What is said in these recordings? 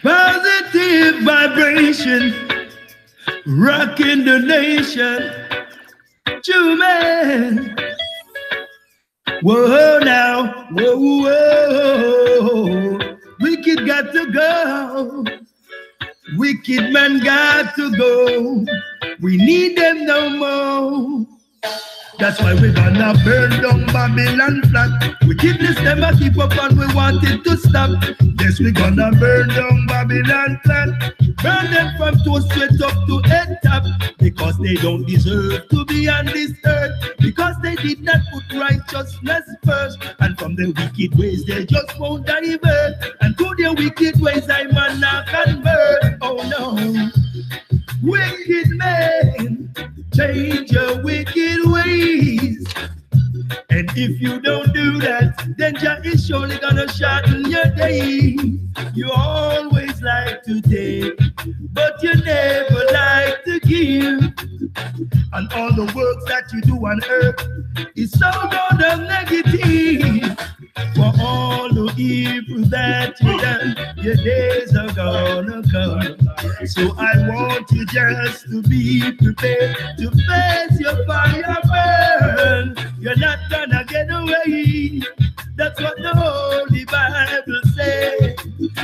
Positive vibration, rocking the nation. True man. Whoa now, whoa, whoa. Wicked got to go. Wicked man got to go. We need them no more. That's why we're gonna burn down Babylon flat. Wickedness never keep up and we want it to stop. Yes, we're gonna burn down Babylon flat. Burn them from toe straight up to head top. Because they don't deserve to be on this earth. Because they did not put righteousness first. And from their wicked ways they just won't divert. And to their wicked ways I man not convert. Oh no. Wicked men, change your wicked ways. And if you don't do that, then Jah is surely gonna shorten your day. You always like to take, but you never like to give. And all the works that you do on earth is so damn negative. For all the evil that you done, your days are gonna come. So I want you just to be prepared to face your fire burn. You're not gonna get away. That's what the Holy Bible says.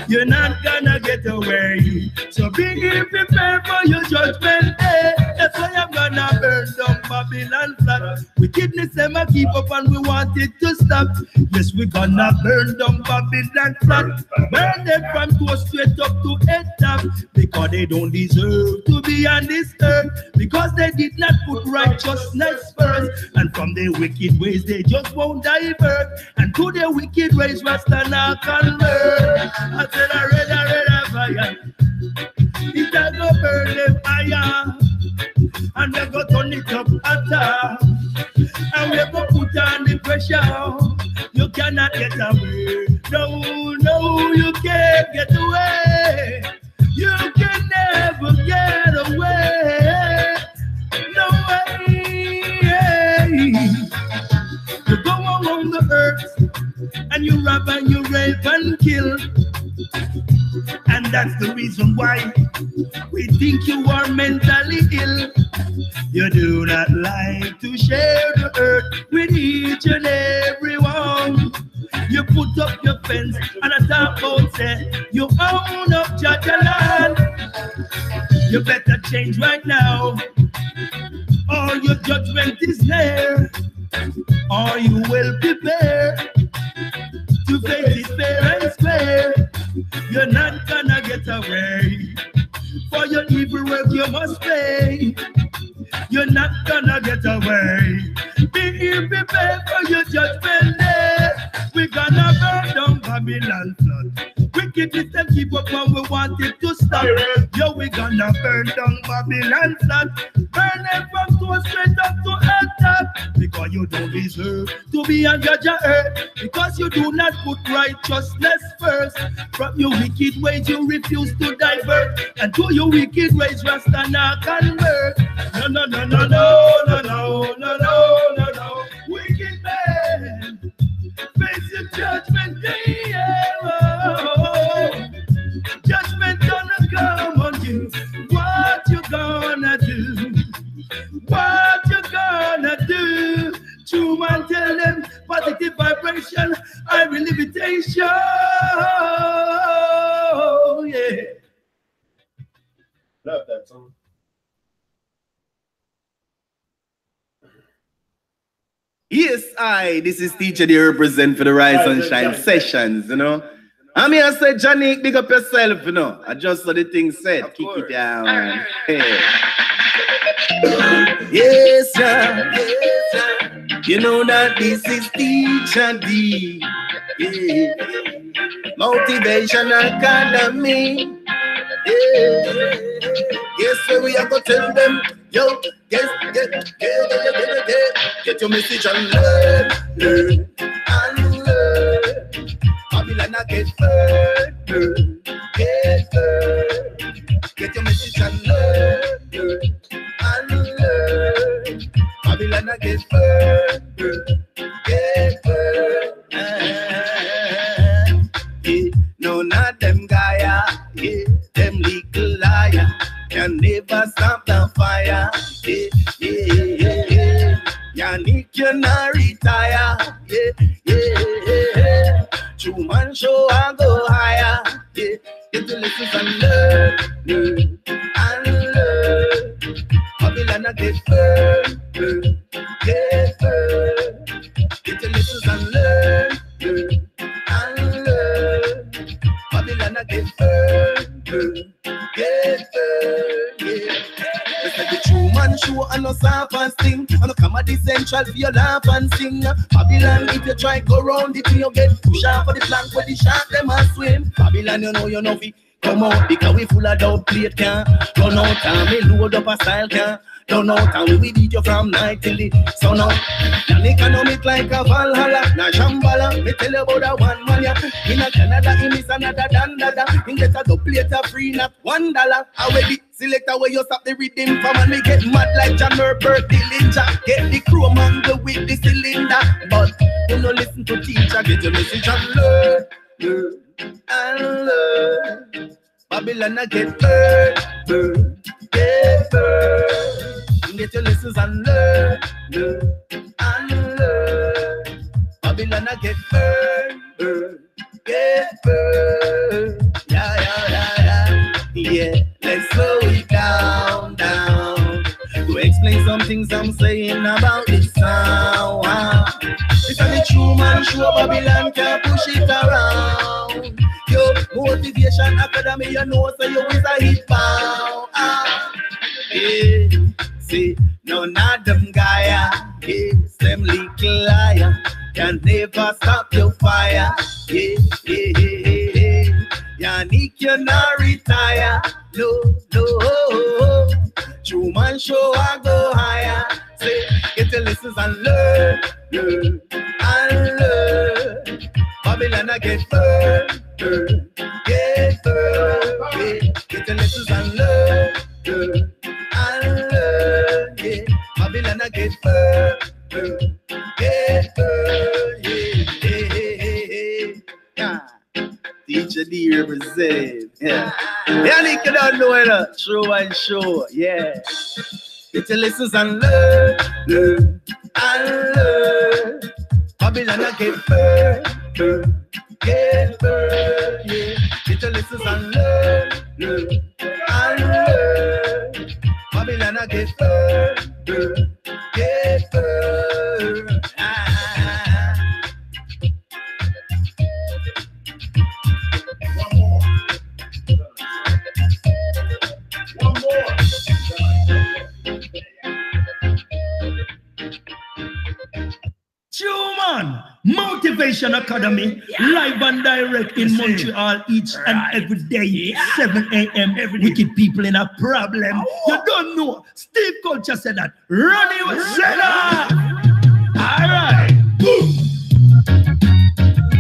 You're not gonna get away. So be prepared for your judgment day. That's why I'm gonna burn down Babylon flat. Wickedness never keep up and we want it to stop. Yes, we're gonna burn down Babylon flat. Burn them from toe straight up to head top. Because they don't deserve to be on this earth. Because they did not put righteousness first. And from their wicked ways they just won't divert. And to their wicked ways Rasta now convert. I said I read fire. It a go burn them higher. And we go turn it up hotter. And we go put on the pressure. You cannot get away. No, no, you can't get away. You can never get away. No way. You go around the earth and you rob and you rape and kill. And that's the reason why we think you are mentally ill. You do not like to share the earth with each and every one. You put up your fence and a top about say you own up Jajaland. You better change right now, or your judgment is near. Or you will prepare to face it fair and square. You're not gonna get away. For your evil work you must pay. You're not gonna get away. Be prepared for your judgment day. We're gonna burn down Babylon flood. Wickedness and keep up when we want it to stop. Yo, we're gonna burn down Babylon flood. Burn them from toe straight up to head top. Because you don't deserve to be on judge of earth. Because you do not put righteousness first. From your wicked ways you refuse to divert. And to your wicked ways Rasta now convert. No, no, no, no, no, no, no, no, no, no, no. Wicked man, face your judgment day. Oh, judgment gonna come on you. What you gonna do? What you gonna do? True man, tell them positive vibration, I will invitation. Yeah. Love that song. Yes, this is teacher they represent for the Rise and Shine sessions, you know. I'm here to say, Johnny, big up yourself, you know. I just saw the thing said, kick it down. Hey. Yes, sir. Yes, sir. You know that this is Teacher D. Yeah. Motivation Academy. Yeah. Yes, sir, we are going to tell them, yo, get your message and learn, and learn. Babylon get further, get your message and learn, and learn. Babylon get further, get further. Yeah, no, not them Gaia, yeah. can never stop the fire. Yeah, yeah, yeah, yeah. Yannick, you not retire. Yeah, yeah, yeah. True man show I go higher. Yeah, get the lessons and learn, and learn. Babylon I get firm, get firm. Get the lessons and learn, and learn. Babylon I get firm, get firm. Yeah. They say the true man show and no soft and sting. And no come at the central for your laugh and sing. Babylon, if you try go round it, you get push off for the plank where the shark them a swim. Babylon, you know fi come out because we full of doubt plate can. Run out and me load up a style can. Don't know how we beat you from night till the sun out. An economic like a Valhalla, na Shambhala. Me tell you about that one man ya. In a Canada, him is another dandada. He get a double plate of free, not $1. Already selector where you stop the rhythm from and me get mad like John Herbert Dillinger. Get the chrome angle with the cylinder. But you no listen to teacher, get your message and learn, and learn. Babylon I get burned, get burned. Get your lessons and learn, and learn. Babylon I get burned, get burned. Yeah. Let's slow it down. To explain some things I'm saying about this sound. It's a the true man show, Babylon can push it around. Yo, Motivation Academy, you know, so you is a hit bound. Yeah, see, none of them guy, yeah, them little liar, can never stop your fire. Yeah. Yannick, you not retire. No. True man show I go higher. Say, get your lessons and learn, and learn. Babylon I get burned, get burned. Get your lessons and learn, and learn. Yeah, Babylon I get burned, get burned. Yeah. Teacher D represent. Yeah. Yannick, you don't know it. True and sure. Yeah. Get your lessons and learn, and learn. Babylon I get burned, get burned. Yeah. Get your lessons and learn, and learn. Babylon I get burned, get burned. One more. Human Motivation Academy, live and direct in Montreal each and every day, 7 a.m. Wicked people in a problem. You don't know. Steve Culture said that. Ronnie was said that. All right. Boom.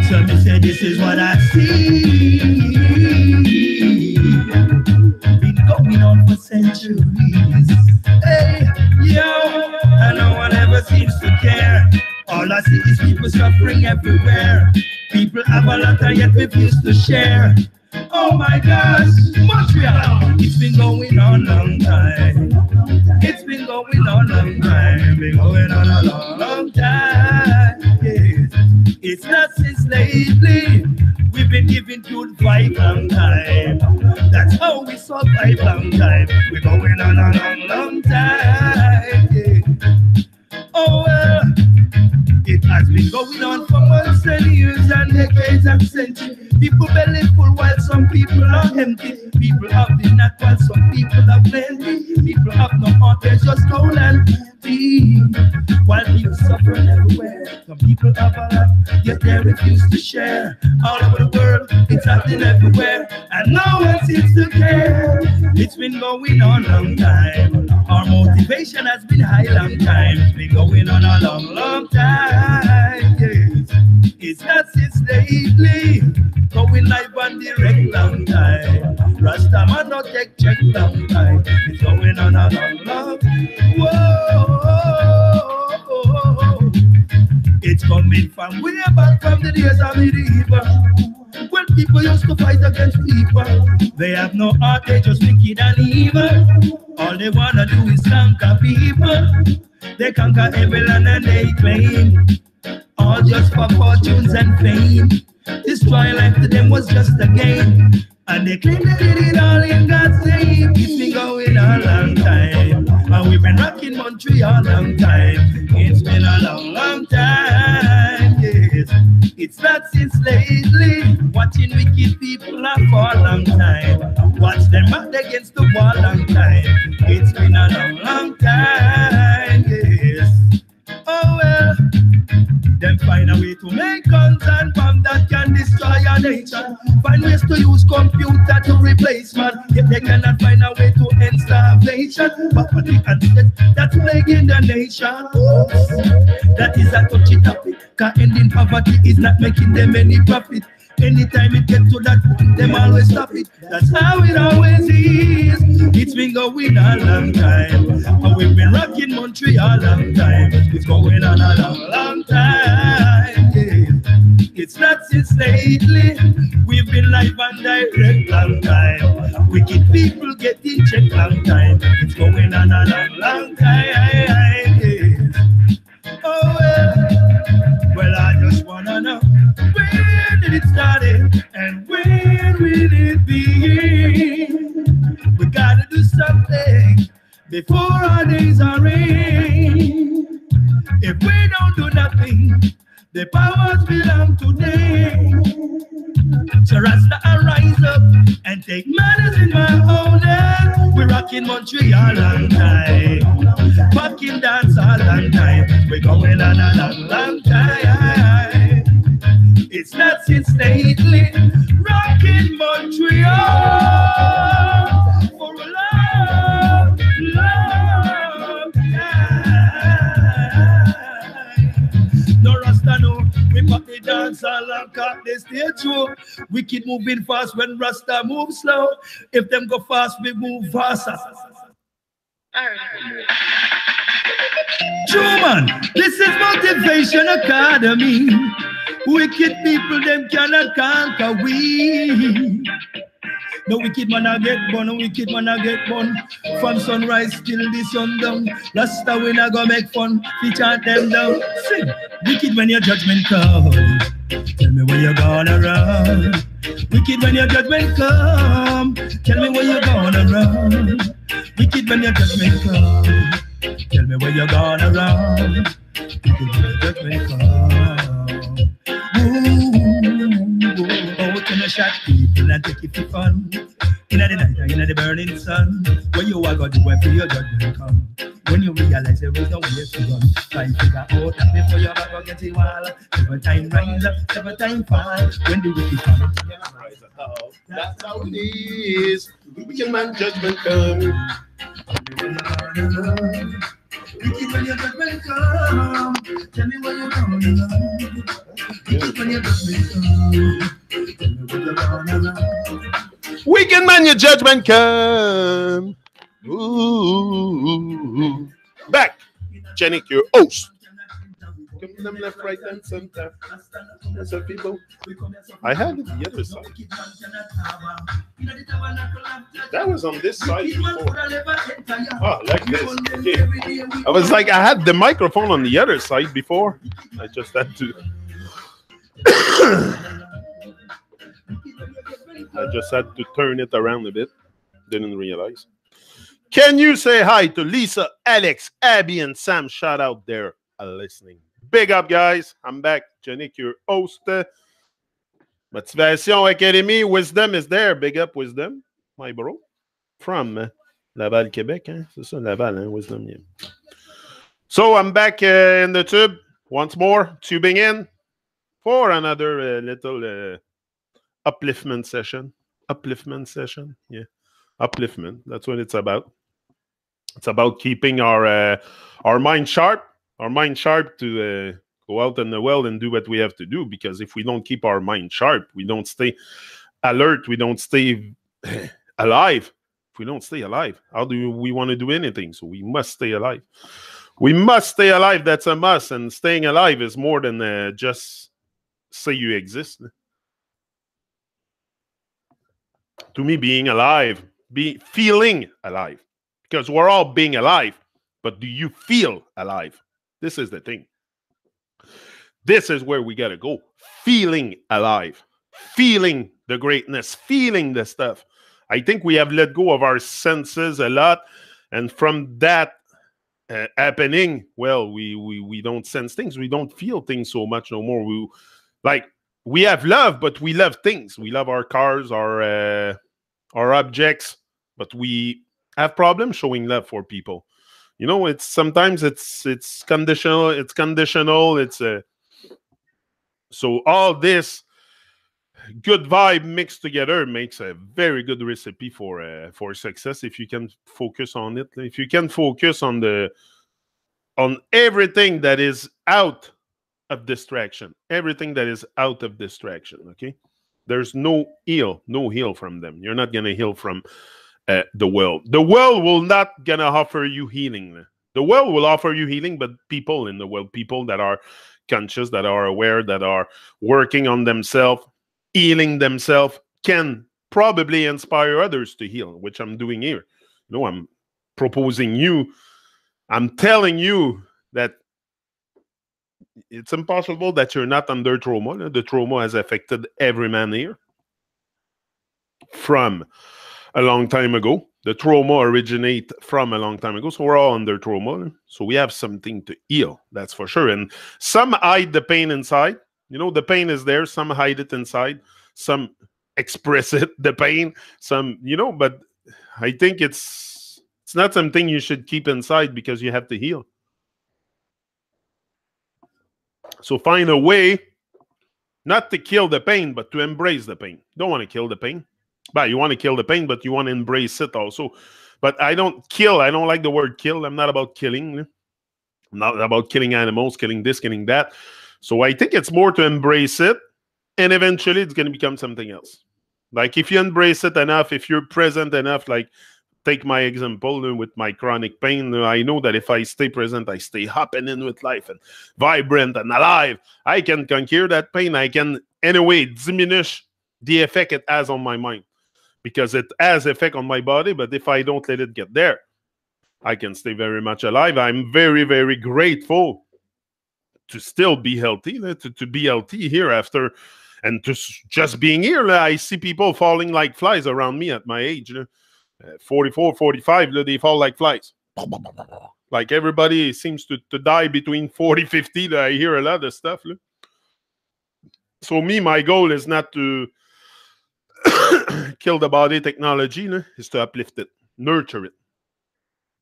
So me say this is what I see. Been going on for centuries. Hey, yo, and no one ever seems to care. All I see is people suffering everywhere. People have a lot and yet refuse to share. Oh my gosh, Montreal, it's been going on a long time. It's been going on a long time. Been going on a long time. Yes. It's not since lately. We've been giving good vibe long time. That's how we survive long time. We're going on a long time. Yeah. Oh well. It has been going on for months and years and decades and centuries. People belly full while some people are empty. People have the knack while some people have plenty. People have no heart, they're just cold and empty. While people suffering everywhere. Some people have a lot, yet they refuse to share. All over the world, it's happening everywhere, and no one seems to care. It's been going on a long time. Our motivation has been high long time. It's been going on a long time. Yes. It's not since lately. Going live and direct long time. Rasta man not take check long time. It's going on a long. Whoa. It's coming from way back from the days of medieval. Well, people used to fight against people. They have no heart, they just wicked and evil. All they wanna do is conquer people. They conquer every land and they claim, all just for fortunes and fame. Destroy life to them was just a game, and they claim they did it all in God's name. It's been going a long time, and we've been rocking Montreal a long time. It's been a long, long time, yes. It's not since lately. Watching wicked people for a long time. Watch them back against the wall a long time. It's been a long, long time, yes. Oh well. Then find a way to make guns and bombs that can destroy a nation. Find ways to use computer to replace man. Yet they cannot find a way to end starvation. Poverty and debt that's plaguing the nation. Oops. That is a touchy topic, cause ending poverty is not making them any profit. Anytime it gets to that point, them always stop it. That's how it always is. It's been going a long time, and we've been rocking Montreal a long time. It's going on a long, long time, yeah. It's not since lately. We've been live and direct long time. Wicked people getting checked long time. It's going on a long, long time, yeah. Oh well, I just wanna know, when did it start and when will it begin? We gotta do something before our days are in. If we don't do nothing, the powers belong to them. So Rasta, I rise up and take matters in my own hands. We're rocking Montreal long time, fucking dance all long time. We're going on a long, long time. It's not since lately. Rocking Montreal for a long, long time. No Rasta, no. We pop the dance all and cut the stage show. We keep moving fast when Rasta move slow. If them go fast, we move faster. True man, this is Motivation Academy. Wicked people, them cannot conquer we. No wicked man I get born, no wicked man I get born. From sunrise till the sundown. Rasta we not go make fun, we chant them down. Sing, wicked when your judgment comes. Tell me where you're gonna run. Wicked when your judgment come. Tell me where you're gonna run. Wicked when your judgment come. Tell me where you're gonna run. Wicked when your judgment come. Oh, can I shot people and take it for fun? In the night or in the burning sun. When you are going to wait for your judgment come. When you realize there is no way to run. Try to figure out that before your back will get you all. 7 times rise up, 7 times fall. When the wicked come, that's how it is. Wicked man judgment come. Wicked when your judgment come. Tell me what you're gonna do. Wicked when your judgment come. Tell me what you're gonna do. Wicked man, your judgment come. Ooh. Back, Jenny, your host. Come them left, right, and center. That's what people. I had it the other side. That was on this side before. Oh, like this. Okay. I was like, I had the microphone on the other side before. I just had to. I just had to turn it around a bit. Didn't realize. Can you say hi to Lisa, Alex, Abby, and Sam? Shout out there listening. Big up, guys. I'm back. Janik, your host. Motivation Academy. Wisdom is there. Big up, Wisdom. My bro. From Laval, Québec. Hein? C'est ça, Laval, hein? Wisdom. Yeah. So I'm back in the tube once more, tubing in for another little upliftment session. Upliftment session. Yeah. Upliftment. That's what it's about. It's about keeping our mind sharp. Our mind sharp to go out in the world and do what we have to do. Because if we don't keep our mind sharp, we don't stay alert. We don't stay alive. If we don't stay alive, how do we want to do anything? So we must stay alive. We must stay alive. That's a must. And staying alive is more than just say you exist. To me, being alive, feeling alive, because we're all being alive, but do you feel alive? This is the thing. This is where we gotta go. Feeling alive, feeling the greatness, feeling the stuff. I think we have let go of our senses a lot, and from that happening, well, we don't sense things, we don't feel things so much no more. We have love, but we love things. We love our cars, our objects, but we have problems showing love for people. You know, it's sometimes it's conditional. It's conditional. So all this good vibe mixed together makes a very good recipe for success. If you can focus on it, if you can focus on everything that is out of distraction, everything that is out of distraction. Okay, there's no heal from them. You're not gonna heal from the world. The world will not gonna offer you healing. The world will offer you healing, but people in the world, people that are conscious, that are aware, that are working on themselves, healing themselves, can probably inspire others to heal, which I'm doing here. You know, I'm proposing you, I'm telling you that it's impossible that you're not under trauma. The trauma has affected every man here from a long time ago. The trauma originate from a long time ago. So we're all under trauma. So we have something to heal, that's for sure. And some hide the pain inside. You know, the pain is there. Some hide it inside. Some express it, the pain. Some, you know, but I think it's not something you should keep inside because you have to heal. So find a way not to kill the pain, but to embrace the pain. You don't want to kill the pain. But you want to kill the pain, but you want to embrace it also. But I don't kill. I don't like the word kill. I'm not about killing. I'm not about killing animals, killing this, killing that. So I think it's more to embrace it, and eventually it's going to become something else. Like if you embrace it enough, if you're present enough, like take my example with my chronic pain. I know that if I stay present, I stay happening with life and vibrant and alive, I can conquer that pain. I can, anyway, diminish the effect it has on my mind. Because it has effect on my body, but if I don't let it get there, I can stay very much alive. I'm very, very grateful to still be healthy, to be healthy here after, and to just being here. I see people falling like flies around me at my age. 44, 45, they fall like flies. Like everybody seems to die between 40, 50. I hear a lot of stuff. So me, my goal is not to kill the body technology, is to uplift it, nurture it.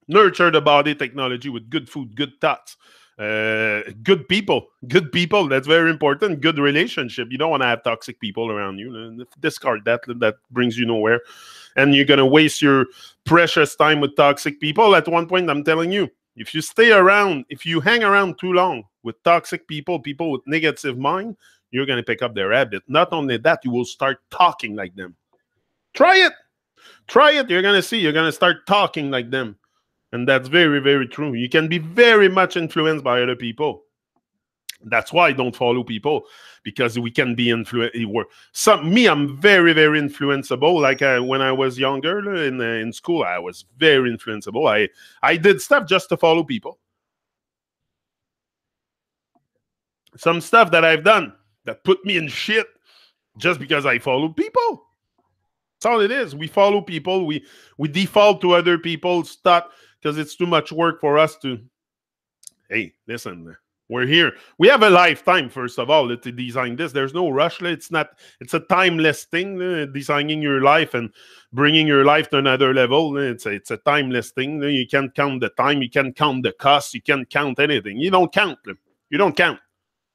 Nurture the body technology with good food, good thoughts, good people, that's very important, good relationship. You don't want to have toxic people around you. Discard that brings you nowhere. And you're going to waste your precious time with toxic people. At one point, I'm telling you, if you stay around, if you hang around too long with toxic people with negative mind, you're going to pick up their habit. Not only that, you will start talking like them. Try it. You're going to see. You're going to start talking like them. And that's very, very true. You can be very much influenced by other people. That's why I don't follow people, because we can be influenced. I'm very, very influenceable. Like when I was younger in school, I was very influenceable. I did stuff just to follow people. Some stuff that I've done that put me in shit just because I follow people. That's all it is. We follow people. We default to other people's thought because it's too much work for us to. Hey, listen, we're here. We have a lifetime, first of all, to design this. There's no rush. It's a timeless thing, designing your life and bringing your life to another level. It's a timeless thing. You can't count the time. You can't count the cost. You can't count anything. You don't count. You don't count.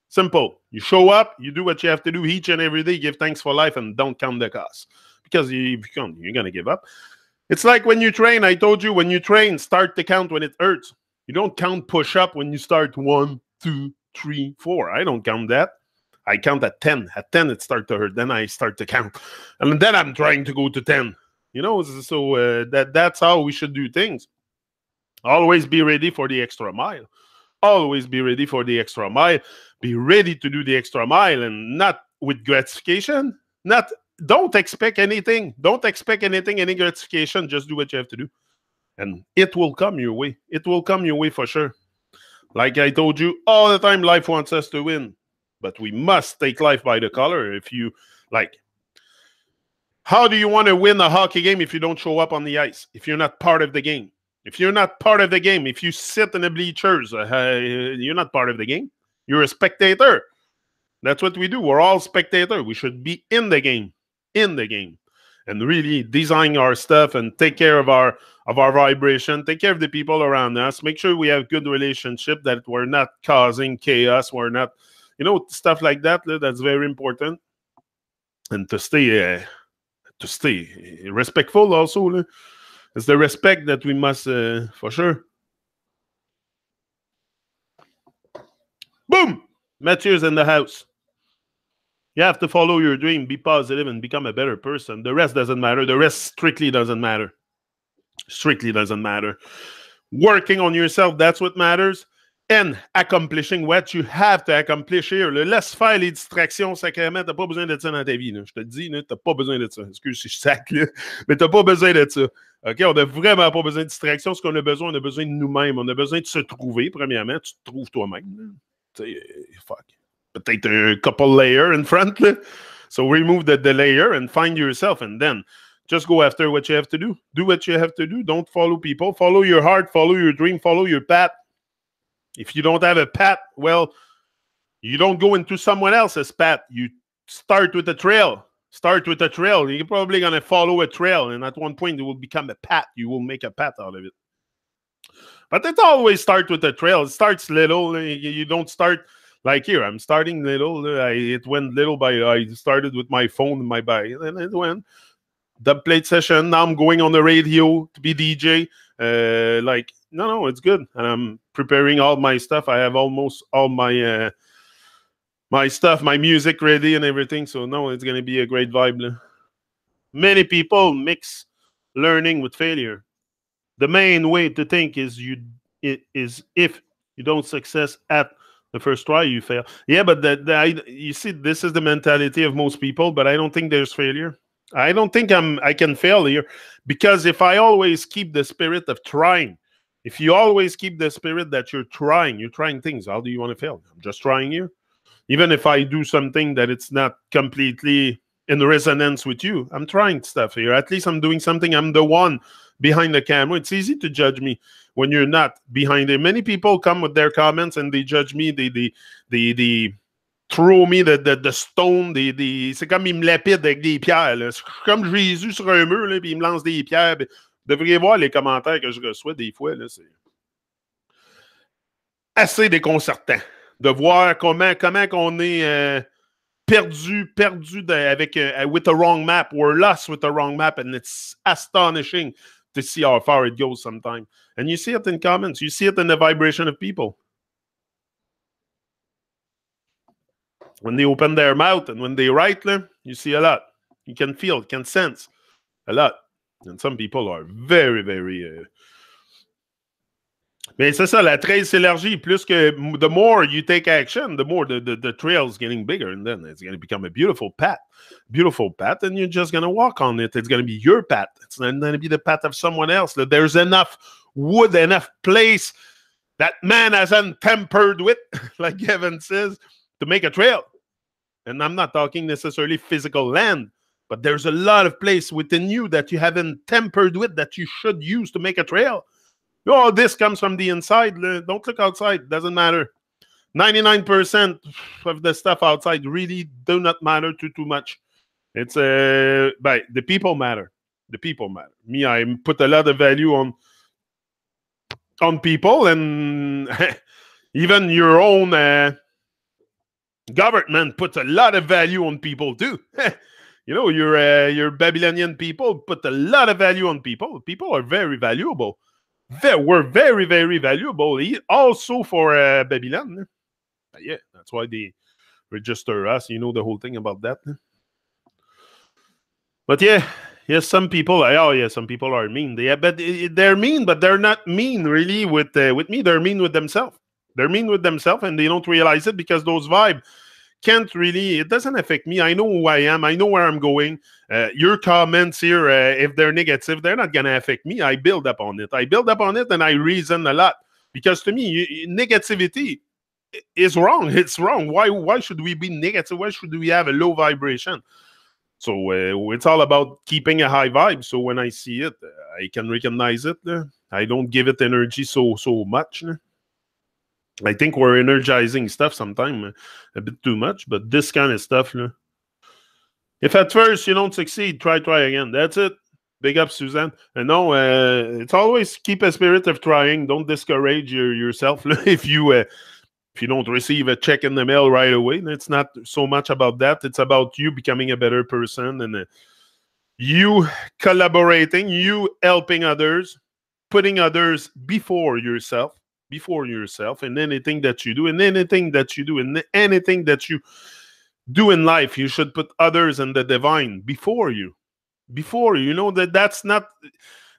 Simple. You show up, you do what you have to do each and every day, give thanks for life, and don't count the cost. Because you're going to give up. It's like when you train. I told you, when you train, start to count when it hurts. You don't count push-up when you start 1, 2, 3, 4. I don't count that. I count at 10. At 10, it starts to hurt. Then I start to count. And then I'm trying to go to 10. You know, so that's how we should do things. Always be ready for the extra mile. Always be ready for the extra mile. Be ready to do the extra mile, and not with gratification, not don't expect anything. Don't expect anything, any gratification. Just do what you have to do. And it will come your way. It will come your way for sure. Like I told you, all the time life wants us to win. But we must take life by the collar. If you, like, how do you want to win a hockey game if you don't show up on the ice? If you're not part of the game? If you're not part of the game, if you sit in the bleachers, you're not part of the game. You're a spectator. That's what we do. We're all spectators. We should be in the game. In the game. And really design our stuff and take care of our vibration, take care of the people around us, make sure we have good relationship, that we're not causing chaos, we're not, stuff like that. That's very important. And to stay respectful also. It's the respect that we must, for sure. Boom! Matthew's in the house. You have to follow your dream, be positive, and become a better person. The rest doesn't matter. The rest strictly doesn't matter. Strictly doesn't matter. Working on yourself, that's what matters. And accomplishing what you have to accomplish here. Laisse faire les distractions, sacrément. T'as pas besoin de ça dans ta vie. Là. Je te dis, t'as pas besoin de ça. Excuse si je sac, là. Mais t'as pas besoin de ça. OK? On n'a vraiment pas besoin de distraction. Ce qu'on a besoin de nous-mêmes. On a besoin de se trouver, premièrement. Tu te trouves toi-même. Tu sais, fuck. Peut-être a couple layer in front. So remove the layer and find yourself, and then just go after what you have to do. Do what you have to do. Don't follow people. Follow your heart. Follow your dream. Follow your path. If you don't have a path, well, you don't go into someone else's path. You start with a trail. Start with a trail. You're probably going to follow a trail, and at one point it will become a path. You will make a path out of it. But it always starts with a trail. It starts little. You don't start... Like here, I'm starting little. It went little by. I started with my phone and my bike, and it went dub plate session. Now I'm going on the radio to be DJ. No, it's good. And I'm preparing all my stuff. I have almost all my my stuff, my music ready and everything. So no, it's gonna be a great vibe. Many people mix learning with failure. The main way to think is if you don't success at the first try, you fail. Yeah, but you see, this is the mentality of most people, but I don't think there's failure. I don't think I can fail here, because if I always keep the spirit of trying, if you always keep the spirit that you're trying things, how do you want to fail? I'm just trying here. Even if I do something that it's not completely in resonance with you, I'm trying stuff here. At least I'm doing something. I'm the one behind the camera. It's easy to judge me when you're not behind it. Many people come with their comments and they judge me. They throw me the stone. C'est comme ils me lapident avec des pierres. Là. C'est comme Jésus sur un mur, là, puis il me lance des pierres. Puis, vous devriez voir les commentaires que je reçois des fois. Là, c'est assez déconcertant de voir comment qu'on est perdu avec with the wrong map. We're lost with the wrong map, and it's astonishing to see how far it goes sometimes. And you see it in comments. You see it in the vibration of people. When they open their mouth and when they write, you see a lot. You can feel, you can sense a lot. And some people are very, very... Mais c'est ça, la trail s'élargit. Plus que the more you take action, the more the trail's getting bigger, and then it's going to become a beautiful path. Beautiful path, and you're just going to walk on it. It's going to be your path. It's not going to be the path of someone else. There's enough wood, enough place that man hasn't tampered with, like Kevin says, to make a trail. And I'm not talking necessarily physical land, but there's a lot of place within you that you haven't tampered with that you should use to make a trail. Oh, this comes from the inside. Don't look outside. It doesn't matter. 99% of the stuff outside really do not matter too much. It's but the people matter. The people matter. Me, I put a lot of value on people, and even your own government puts a lot of value on people too. You know, your Babylonian people put a lot of value on people. People are very valuable. We're very, very valuable. Also for Babylon. Yeah, that's why they register us. You know the whole thing about that. But yeah, yes, some people. Some people are mean. They're mean, but they're not mean really with me. They're mean with themselves. They're mean with themselves, and they don't realize it because those vibes can't really, it doesn't affect me. I know who I am. I know where I'm going. Your comments here, if they're negative, they're not going to affect me. I build up on it. I build up on it and I reason a lot. Because to me, negativity is wrong. It's wrong. Why should we be negative? Why should we have a low vibration? So it's all about keeping a high vibe. So when I see it, I can recognize it. I don't give it energy so much. I think we're energizing stuff sometimes a bit too much, but this kind of stuff, if at first you don't succeed, try again. That's it. Big up, Suzanne. And no, it's always keep a spirit of trying. Don't discourage yourself if you don't receive a check in the mail right away. It's not so much about that. It's about you becoming a better person and you collaborating, you helping others, putting others before yourself, and anything that you do, and anything that you do, and anything that you do in life, you should put others and the divine before you. You know that's not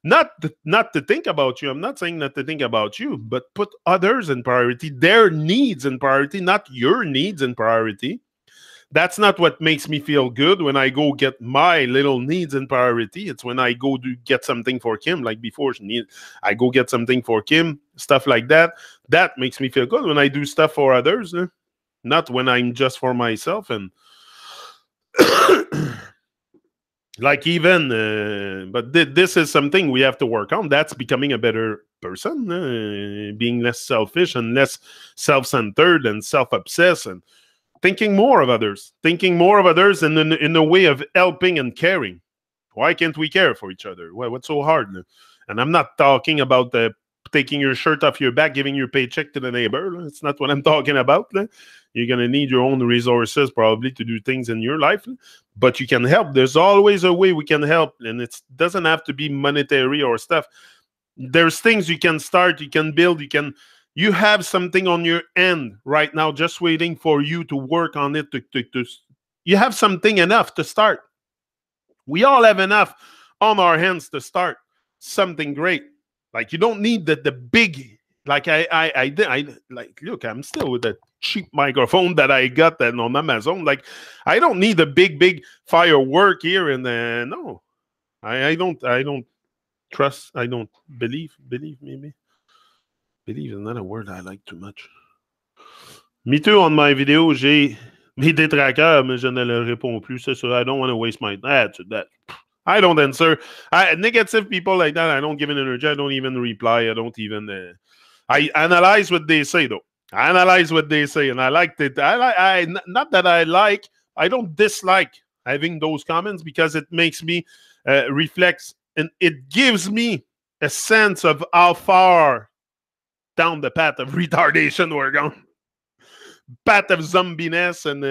to think about you. I'm not saying not to think about you, but put others in priority, their needs in priority, not your needs in priority. That's not what makes me feel good when I go get my little needs in priority. It's when I go to get something for Kim, like before I go get something for Kim, stuff like that. That makes me feel good when I do stuff for others, not when I'm just for myself. And like even, but this is something we have to work on. That's becoming a better person, being less selfish and less self-centered and self-obsessed and thinking more of others in the way of helping and caring. Why can't we care for each other? What's so hard? And I'm not talking about taking your shirt off your back, giving your paycheck to the neighbor. It's not what I'm talking about. You're going to need your own resources probably to do things in your life, but you can help. There's always a way we can help, and it doesn't have to be monetary or stuff. There's things you can start, you can build, you have something on your end right now just waiting for you to work on it. You have something enough to start. We all have enough on our hands to start something great. Like you don't need the big, like I like, look, I'm still with that cheap microphone that I got that on Amazon. Like I don't need a big firework here. And no, I don't trust. I don't believe maybe. Believe is not a word I like too much. Me too, on my vidéo, j'ai mes détraqueurs, mais je ne leur réponds plus. C'est ça. I don't want to waste my time. I don't answer. Negative people like that, I don't give an energy. I don't even reply. I don't even... I analyze what they say, though. I analyze what they say, and I like it. Not that I like. I don't dislike having those comments because it makes me reflect, and it gives me a sense of how far down the path of retardation we're going. Path of zombiness and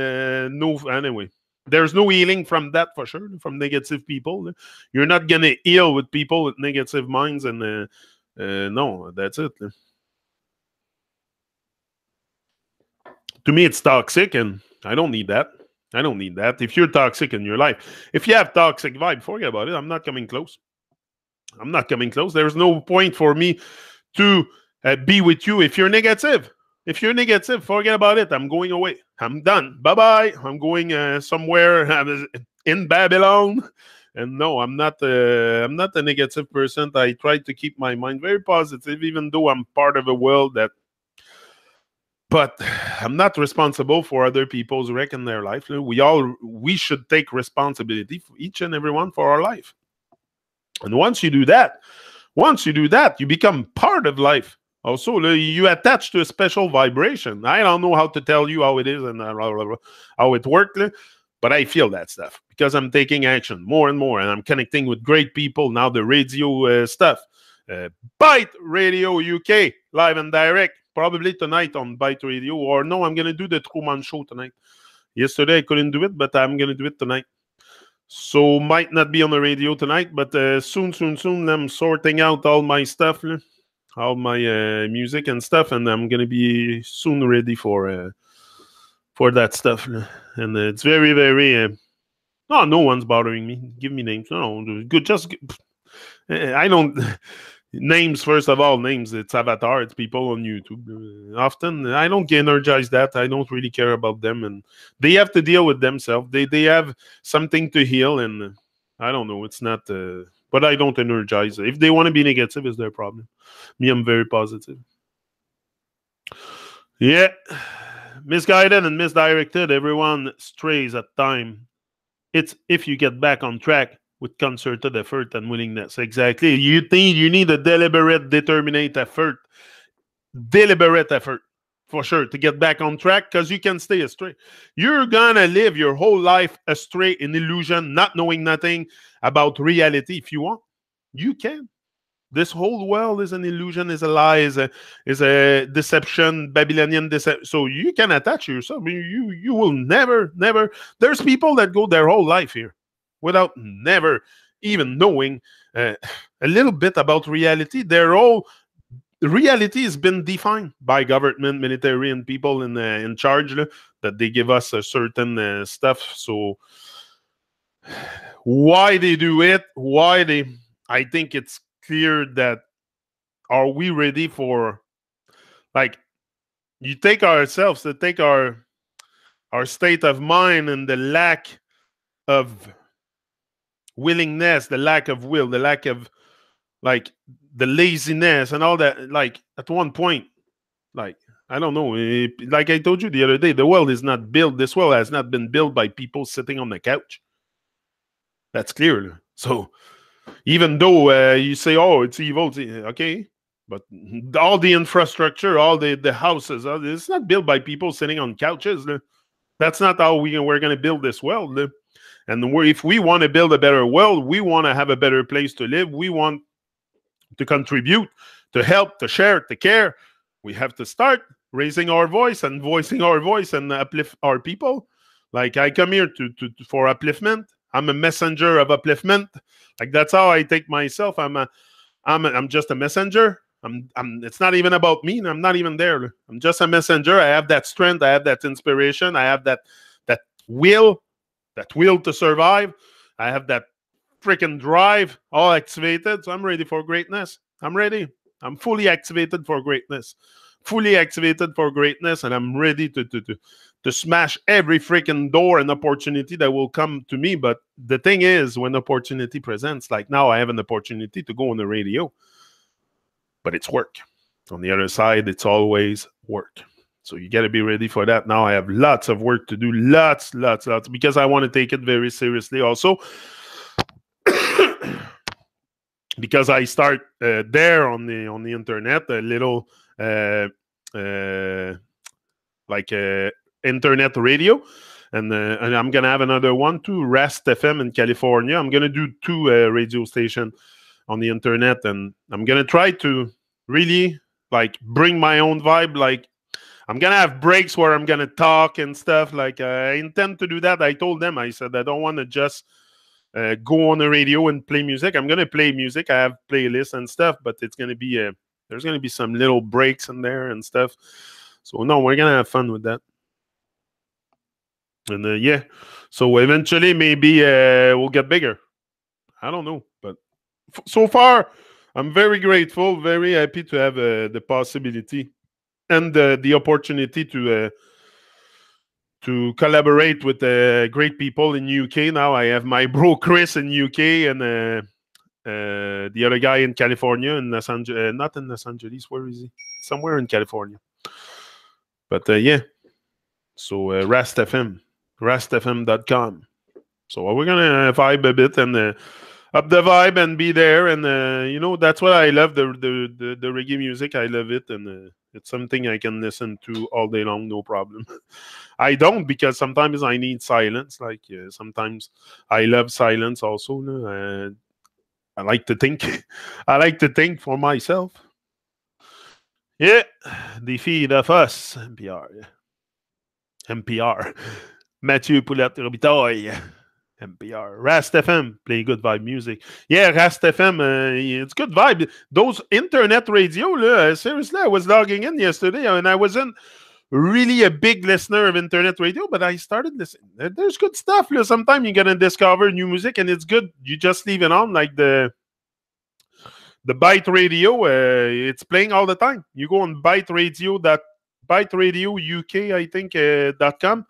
anyway. There's no healing from that for sure, from negative people. You're not going to heal with people with negative minds and no, that's it. To me, it's toxic and I don't need that. I don't need that. If you're toxic in your life, if you have toxic vibe, forget about it. I'm not coming close. I'm not coming close. There's no point for me to be with you if you're negative. If you're negative, forget about it. I'm going away. I'm done. Bye-bye. I'm going somewhere in Babylon. And no, I'm not a negative person. I try to keep my mind very positive, even though I'm part of a world that... But I'm not responsible for other people's wreck in their life. We should take responsibility for each and every one for our life. And once you do that, you become part of life. Also, you attach to a special vibration. I don't know how to tell you how it is and how it works, but I feel that stuff because I'm taking action more and more, and I'm connecting with great people. Now the radio stuff. Byte Radio UK, live and direct. Probably tonight on Byte Radio. Or no, I'm going to do the Truman Show tonight. Yesterday I couldn't do it, but I'm going to do it tonight. So might not be on the radio tonight, but soon, I'm sorting out all my stuff. All my music and stuff, and I'm gonna be soon ready for that stuff. And it's very, very. No one's bothering me. Give me names. No, good. Just I don't. Names, first of all, names. It's avatar. It's people on YouTube. Often, I don't energize that. I don't really care about them, and they have to deal with themselves. They have something to heal, and I don't know. It's not. But I don't energize. If they want to be negative, it's their problem. Me, I'm very positive. Yeah, misguided and misdirected. Everyone strays at time. It's if you get back on track with concerted effort and willingness. Exactly. You need a deliberate, determined effort. Deliberate effort, for sure, to get back on track, because you can stay astray. You're gonna live your whole life astray in illusion, not knowing nothing about reality. If you want, you can. This whole world is an illusion, is a lie, is a deception, Babylonian deception. So you can attach yourself. I mean, you will never. There's people that go their whole life here without never even knowing a little bit about reality. Reality has been defined by government, military, and people in charge that they give us a certain stuff. So why they do it? I think it's clear that are we ready for, like, you take ourselves to take our state of mind and the lack of willingness, the lack of will, the lack of, like, the laziness and all that. Like, at one point, like, I don't know, like I told you the other day, the world is not built. This world has not been built by people sitting on the couch. That's clear. So even though you say, oh, it's evil, okay, but all the infrastructure, all the houses, it's not built by people sitting on couches. That's not how we're going to build this world. And if we want to build a better world, we want to have a better place to live, we want to contribute, to help, to share, to care, we have to start raising our voice and voicing our voice and uplift our people. Like, I come here for upliftment. I'm a messenger of upliftment. Like, that's how I take myself. I'm just a messenger. It's not even about me. I'm not even there. I'm just a messenger. I have that strength. I have that inspiration. I have that will to survive. I have that freaking drive all activated. So I'm ready for greatness. I'm ready. I'm fully activated for greatness. And I'm ready to smash every freaking door and opportunity that will come to me. But the thing is, when opportunity presents, like now I have an opportunity to go on the radio, but it's work. On the other side, it's always work. So you got to be ready for that. Now I have lots of work to do, lots, because I want to take it very seriously also. Because I start there on the internet, a little internet radio, and I'm gonna have another one too, Rast FM in California. I'm gonna do 2 radio stations on the internet, and I'm gonna try to really, like, bring my own vibe. Like, I'm gonna have breaks where I'm gonna talk and stuff. Like, I intend to do that. I told them, I said I don't want to just go on the radio and play music. I'm gonna play music. I have playlists and stuff, but it's gonna be there's gonna be some little breaks in there and stuff. So no, we're gonna have fun with that. And yeah, so eventually maybe we'll get bigger. I don't know, but so far I'm very grateful, very happy to have the possibility and the opportunity to collaborate with great people in UK. Now I have my bro Chris in UK and the other guy in California, in Los Angeles, not in Los Angeles. Where is he? Somewhere in California. But yeah, so rastfm.com. So we're gonna vibe a bit and up the vibe and be there, and you know, that's what I love, the reggae music. I love it, and it's something I can listen to all day long, no problem. I don't, because sometimes I need silence. Like sometimes I love silence also. I like to think. I like to think for myself. Yeah, the feed of us, NPR. Mathieu Poulette Robitaille. NPR. Rast FM, play good vibe music. Yeah, Rast FM, it's good vibe. Those internet radio, seriously, I was logging in yesterday, and I wasn't really a big listener of internet radio, but I started listening. There's good stuff. Sometimes you're going to discover new music, and it's good. You just leave it on, like the the Byte Radio, it's playing all the time. You go on Byte Radio UK, I think, .com,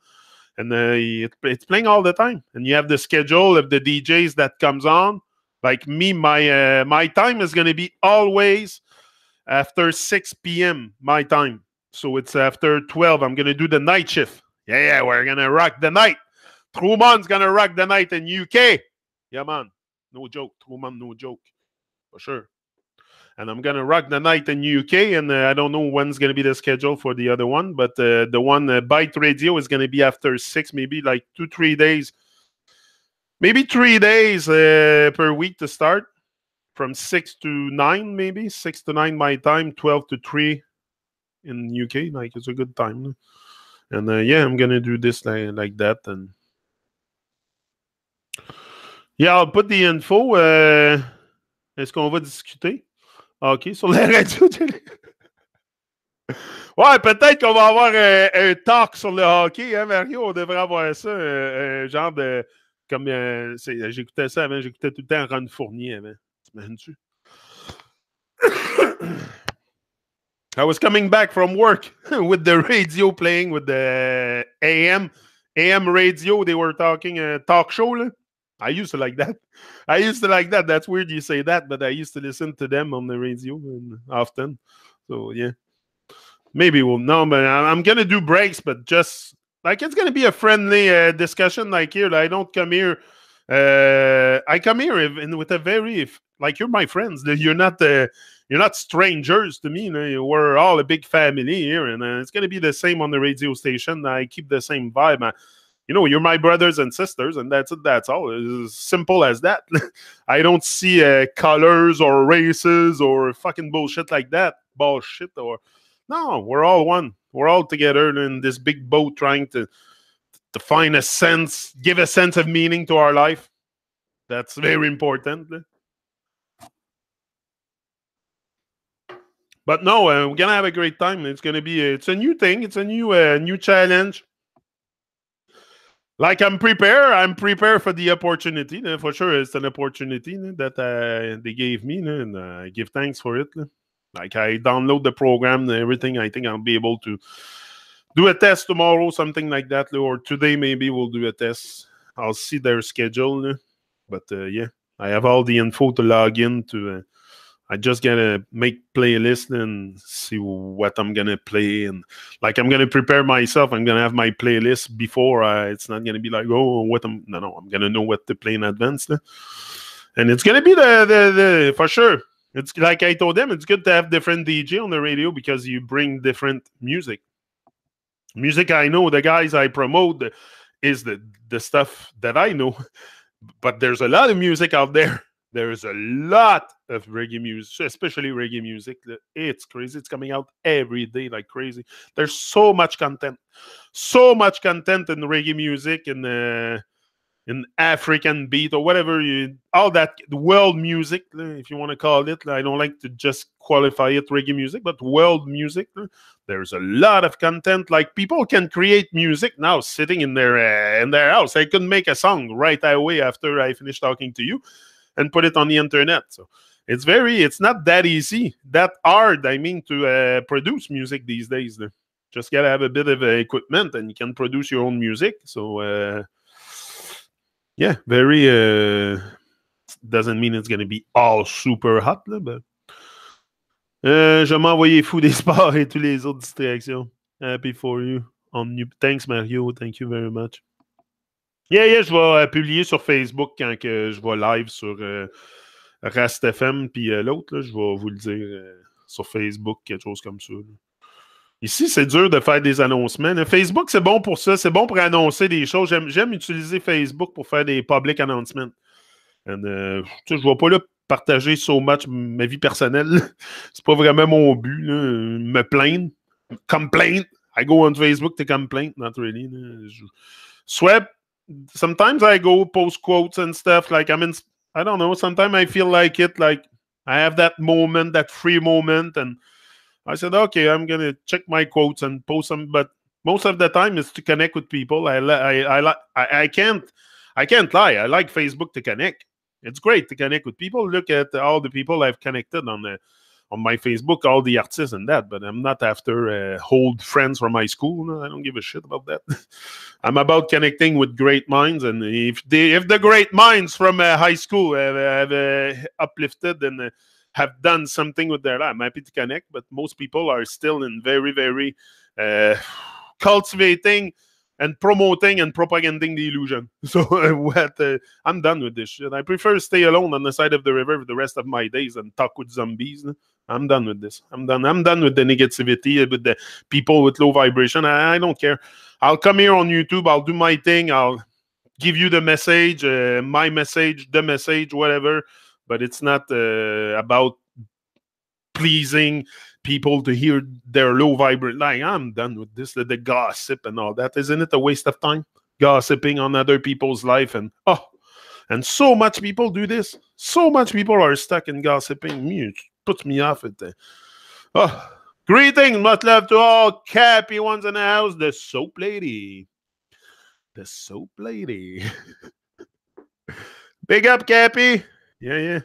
and it's playing all the time. And you have the schedule of the DJs that comes on. Like me, my time is going to be always after 6 p.m. my time. So it's after 12. I'm going to do the night shift. Yeah, we're going to rock the night. Truman's going to rock the night in UK. Yeah, man. No joke. Truman, no joke. For sure. And I'm going to rock the night in UK, and I don't know when's going to be the schedule for the other one, but the one, Byte Radio, is going to be after 6, maybe like 2-3 days. Maybe 3 days per week to start, from 6 to 9, maybe. 6 to 9 my time, 12 to 3 in UK. Like, it's a good time. And yeah, I'm going to do this like that. And yeah, I'll put the info. Est-ce qu'on va discuter? OK, sur la radio télé. Ouais, peut-être qu'on va avoir un talk sur le hockey, hein, Mario? On devrait avoir ça, un genre de... Comme j'écoutais ça avant, j'écoutais tout le temps Ron Fournier avant. T'imagines-tu? I was coming back from work with the radio playing, with the AM radio. They were talking a talk show. Là. I used to like that. That's weird you say that, but I used to listen to them on the radio often. So, yeah. Maybe we'll know, but I'm going to do breaks, but just, like, it's going to be a friendly discussion like here. I don't come here. I come here with a very, like, you're my friends. You're not strangers to me. We're all a big family here, and it's going to be the same on the radio station. I keep the same vibe. You're my brothers and sisters, and that's all. It's as simple as that. I don't see colors or races or fucking bullshit like that. No, we're all one. We're all together in this big boat trying to find a sense, give a sense of meaning to our life. That's very important. But no, we're going to have a great time. It's a new thing. It's a new challenge. Like, I'm prepared for the opportunity. For sure, it's an opportunity that they gave me, and I give thanks for it. Like, I download the program and everything. I think I'll be able to do a test tomorrow, something like that, or today maybe we'll do a test. I'll see their schedule. But yeah, I have all the info to log in to. I just gotta make playlist and see what I'm gonna play, and like, I'm gonna prepare myself. I'm gonna have my playlist before. It's not gonna be like, oh, I'm gonna know what to play in advance, and it's gonna be the for sure. It's like I told them, it's good to have different DJ on the radio because you bring different music. Music I know, the guys I promote is the stuff that I know, but there's a lot of music out there. There's a lot of reggae music, especially reggae music. It's crazy. It's coming out every day like crazy. There's so much content in reggae music and in African beat or whatever, all that world music, if you want to call it. I don't like to just qualify it reggae music, but world music. There's a lot of content. Like, people can create music now sitting in their house. I could make a song right away after I finish talking to you and put it on the internet. So it's not that easy, that hard, to produce music these days. Just gotta have a bit of equipment and you can produce your own music. So yeah, very doesn't mean it's gonna be all super hot, but je m'envoyais fou des sports et tous les autres distractions. Happy for you. Thanks, Mario. Thank you very much. Yeah, je vais publier sur Facebook quand que je vais live sur Rast FM, puis l'autre, je vais vous le dire sur Facebook, quelque chose comme ça. Ici, c'est dur de faire des annoncements. Facebook, c'est bon pour ça. C'est bon pour annoncer des choses. J'aime utiliser Facebook pour faire des public announcements. Je ne vais pas là partager so much ma vie personnelle. C'est pas vraiment mon but. Me plaindre. Complain. I go on Facebook to complain. Not really. Soit... Sometimes I go post quotes and stuff. Like, I don't know. Sometimes I feel like it. Like, I have that moment, that free moment, and I said, okay, I'm gonna check my quotes and post them. But most of the time, it's to connect with people. I can't lie. I like Facebook to connect. It's great to connect with people. Look at all the people I've connected on my Facebook, all the artists and that, but I'm not after old friends from high school. No, I don't give a shit about that. I'm about connecting with great minds, and if the great minds from high school have uplifted and have done something with their life, I'm happy to connect, but most people are still in very, very cultivating and promoting and propagating the illusion. So I'm done with this shit. I prefer to stay alone on the side of the river for the rest of my days and talk with zombies. I'm done with this. I'm done with the negativity, with the people with low vibration. I don't care. I'll come here on YouTube. I'll do my thing. I'll give you the message, my message, the message, whatever. But it's not about pleasing people to hear their low vibrant. Like, I'm done with this, the gossip and all that. Isn't it a waste of time? Gossiping on other people's life and so much people do this. So much people are stuck in gossiping. It puts me off at the. Greetings, much love to all Cappy ones in the house. The soap lady. The soap lady. Big up, Cappy. Yeah.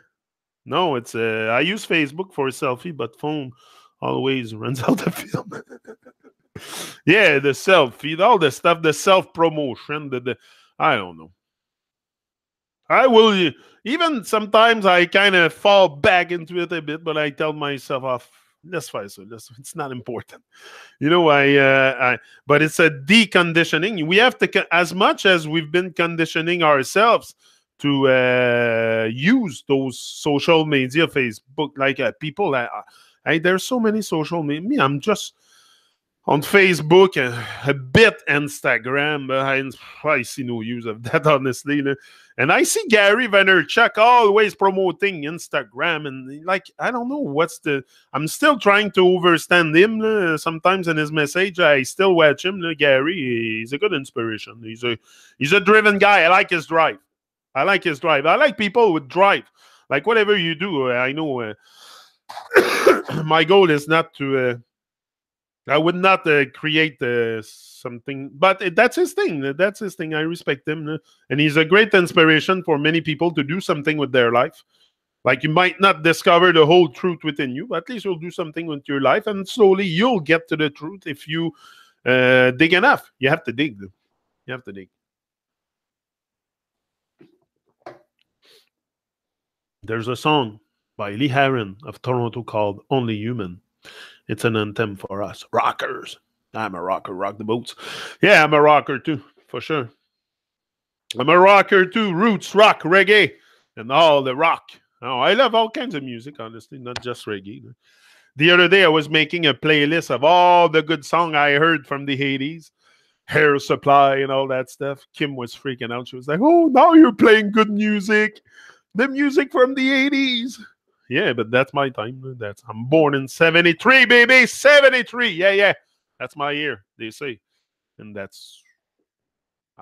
No, it's I use Facebook for a selfie, but phone always runs out of film. Yeah, the selfie, all the stuff, the self-promotion, I don't know. I will, even sometimes I kind of fall back into it a bit, but I tell myself, let's face it, it's not important. You know, but it's a deconditioning. We have to, as much as we've been conditioning ourselves to use those social media, Facebook, like people, there's so many social media. Me, I'm just on Facebook, a bit Instagram, but I see no use of that, honestly. And I see Gary Vaynerchuk always promoting Instagram, and like, I don't know I'm still trying to understand him. Sometimes in his message, I still watch him. Gary, he's a good inspiration. He's a driven guy. I like his drive. I like people with drive. Like, whatever you do, I know my goal is not to... I would not create something, but that's his thing. I respect him. And he's a great inspiration for many people to do something with their life. Like, you might not discover the whole truth within you, but at least you'll do something with your life, and slowly you'll get to the truth if you dig enough. You have to dig. You have to dig. There's a song by Lee Harron of Toronto called Only Human. It's an anthem for us rockers. I'm a rocker, rock the boats. Yeah, I'm a rocker too, for sure. I'm a rocker too, roots, rock, reggae, and all the rock. Oh, I love all kinds of music, honestly, not just reggae. The other day, I was making a playlist of all the good songs I heard from the 80s. Hair Supply and all that stuff. Kim was freaking out. She was like, oh, now you're playing good music. The music from the 80s. Yeah, but that's my time. I'm born in 73, baby. 73. Yeah. That's my year, they say. And I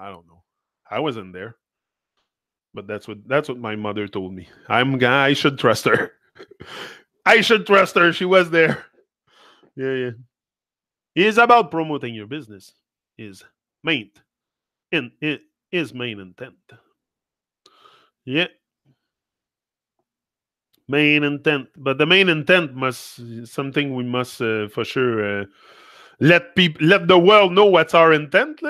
don't know. I wasn't there. But that's what my mother told me. I should trust her. I should trust her. She was there. Yeah. It's about promoting your business. Is main intent. Yeah. Main intent, but the main intent something we must for sure let the world know what's our intent.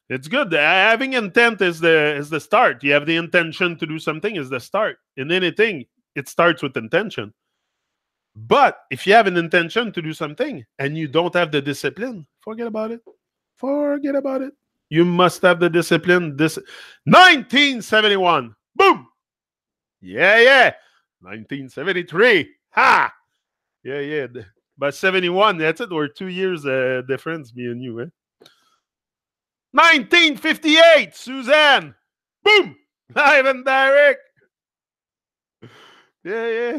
It's good. Having intent is the start. You have the intention to do something is the start. In anything, it starts with intention. But if you have an intention to do something and you don't have the discipline, forget about it. Forget about it. You must have the discipline. 1971. Boom. Yeah. 1973. Ha! Yeah. But 71, that's it. We're 2 years difference, me and you, 1958, Suzanne. Boom! Live and direct. Yeah.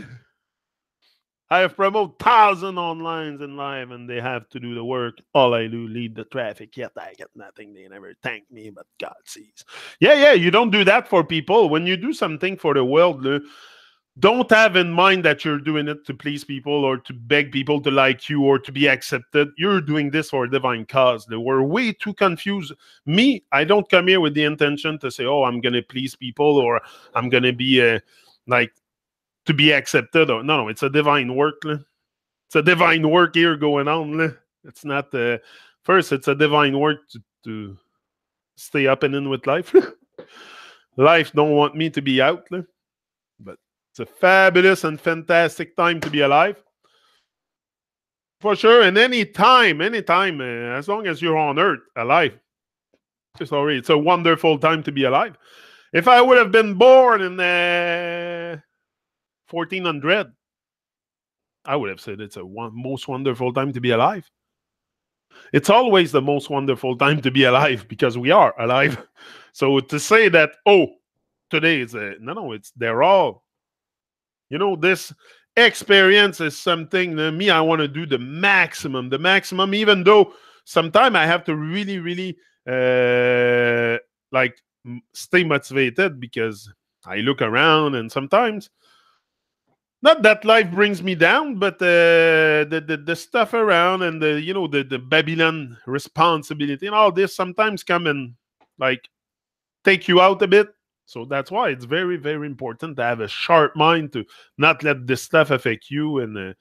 I have promoted 1,000 online and live, and they have to do the work. All I do, lead the traffic. Yet I get nothing. They never thank me, but God sees. Yeah. You don't do that for people. When you do something for the world, don't have in mind that you're doing it to please people or to beg people to like you or to be accepted. You're doing this for a divine cause. We're way too confused. Me, I don't come here with the intention to say, oh, I'm going to please people or I'm going to be like to be accepted. Or no, it's a divine work. It's a divine work here going on. It's not, first, it's a divine work to stay up and in with life. Life don't want me to be out. But it's a fabulous and fantastic time to be alive. For sure. And anytime, as long as you're on earth, alive. Sorry, it's a wonderful time to be alive. If I would have been born in 1400, I would have said it's a most wonderful time to be alive. It's always the most wonderful time to be alive because we are alive. So to say that, oh, today is they're all, this experience is something that me, I want to do the maximum, even though sometimes I have to really, really stay motivated because I look around and sometimes, not that life brings me down, but the stuff around and the Babylon responsibility and all this sometimes come and take you out a bit. So that's why it's very, very important to have a sharp mind to not let this stuff affect you and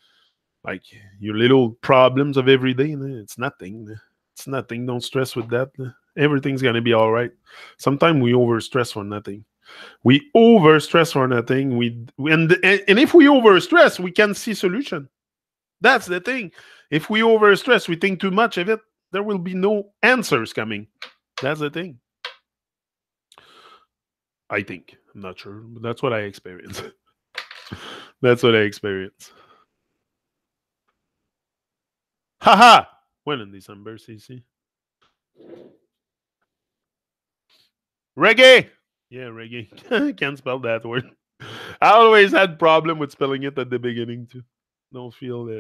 your little problems of every day. It's nothing. It's nothing. Don't stress with that. Everything's gonna be all right. Sometimes we overstress for nothing. We overstress for nothing. And if we overstress, we can see solution. That's the thing. If we overstress, we think too much of it, there will be no answers coming. That's the thing. I think. I'm not sure, but that's what I experience. That's what I experience. Haha! When in December, CC? Reggae! Yeah, reggae. Can't spell that word. I always had problem with spelling it at the beginning too. Don't feel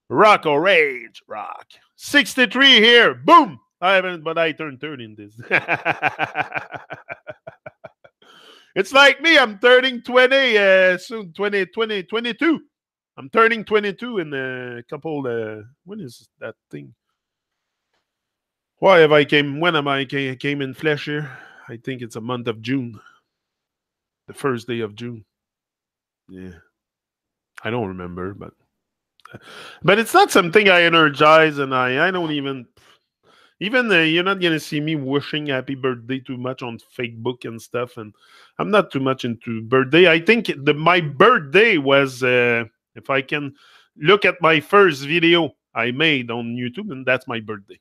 rock or rage. Rock. 63 here. Boom! I haven't, but I turned 30 in this. It's like me. I'm turning 20 soon. 22. I'm turning 22 in a couple. When is that thing? Why have I came? When am I came in flesh here? I think it's a month of June. The first day of June. Yeah, I don't remember, but it's not something I energize, and I don't even you're not gonna see me wishing happy birthday too much on Facebook and stuff, and I'm not too much into birthday. I think my birthday was if I can look at my first video I made on YouTube, and that's my birthday.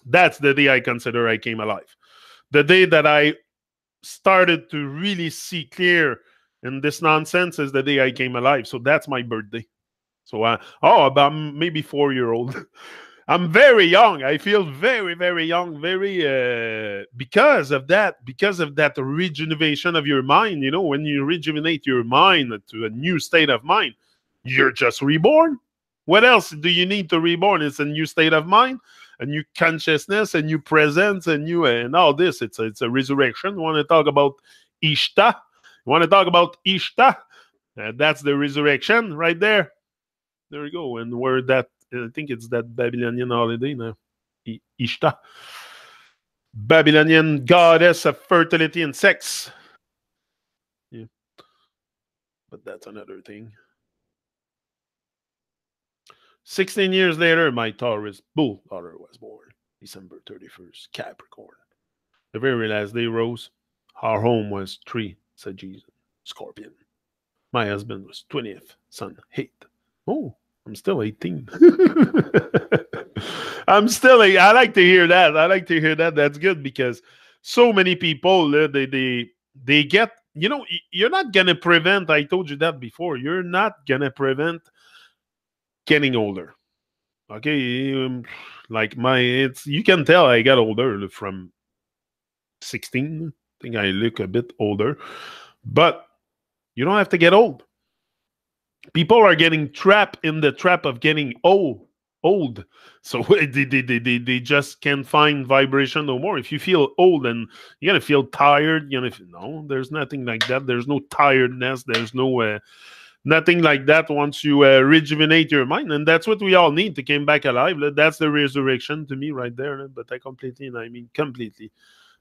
That's the day I consider I came alive. The day that I started to really see clear in this nonsense is the day I came alive. So that's my birthday. So about maybe 4-year-old. I'm very young. I feel very, very young. Very because of that rejuvenation of your mind. When you rejuvenate your mind to a new state of mind, you're just reborn. What else do you need to reborn? It's a new state of mind, a new consciousness, a new presence, and all this. It's a resurrection. You want to talk about Ishta? You want to talk about Ishta? That's the resurrection right there. There we go. And where that, I think it's that Babylonian holiday now. Ishta. Babylonian goddess of fertility and sex. Yeah. But that's another thing. 16 years later, my Taurus bull daughter was born. December 31st, Capricorn. The very last day, Rose. Our home was 3, said Jesus. Scorpion. My husband was 20th, son, 8. Oh, I'm still 18. I like to hear that. That's good because so many people, they get, you're not going to prevent, I told you that before, you're not going to prevent getting older. Okay, you can tell I got older from 16. I think I look a bit older, but you don't have to get old. People are getting trapped in the trap of getting old. old. So they just can't find vibration no more. If you feel old and you're gonna feel tired, no, there's nothing like that. There's no tiredness. There's no nothing like that once you rejuvenate your mind. And that's what we all need to come back alive. That's the resurrection to me right there. But I completely, and I mean completely,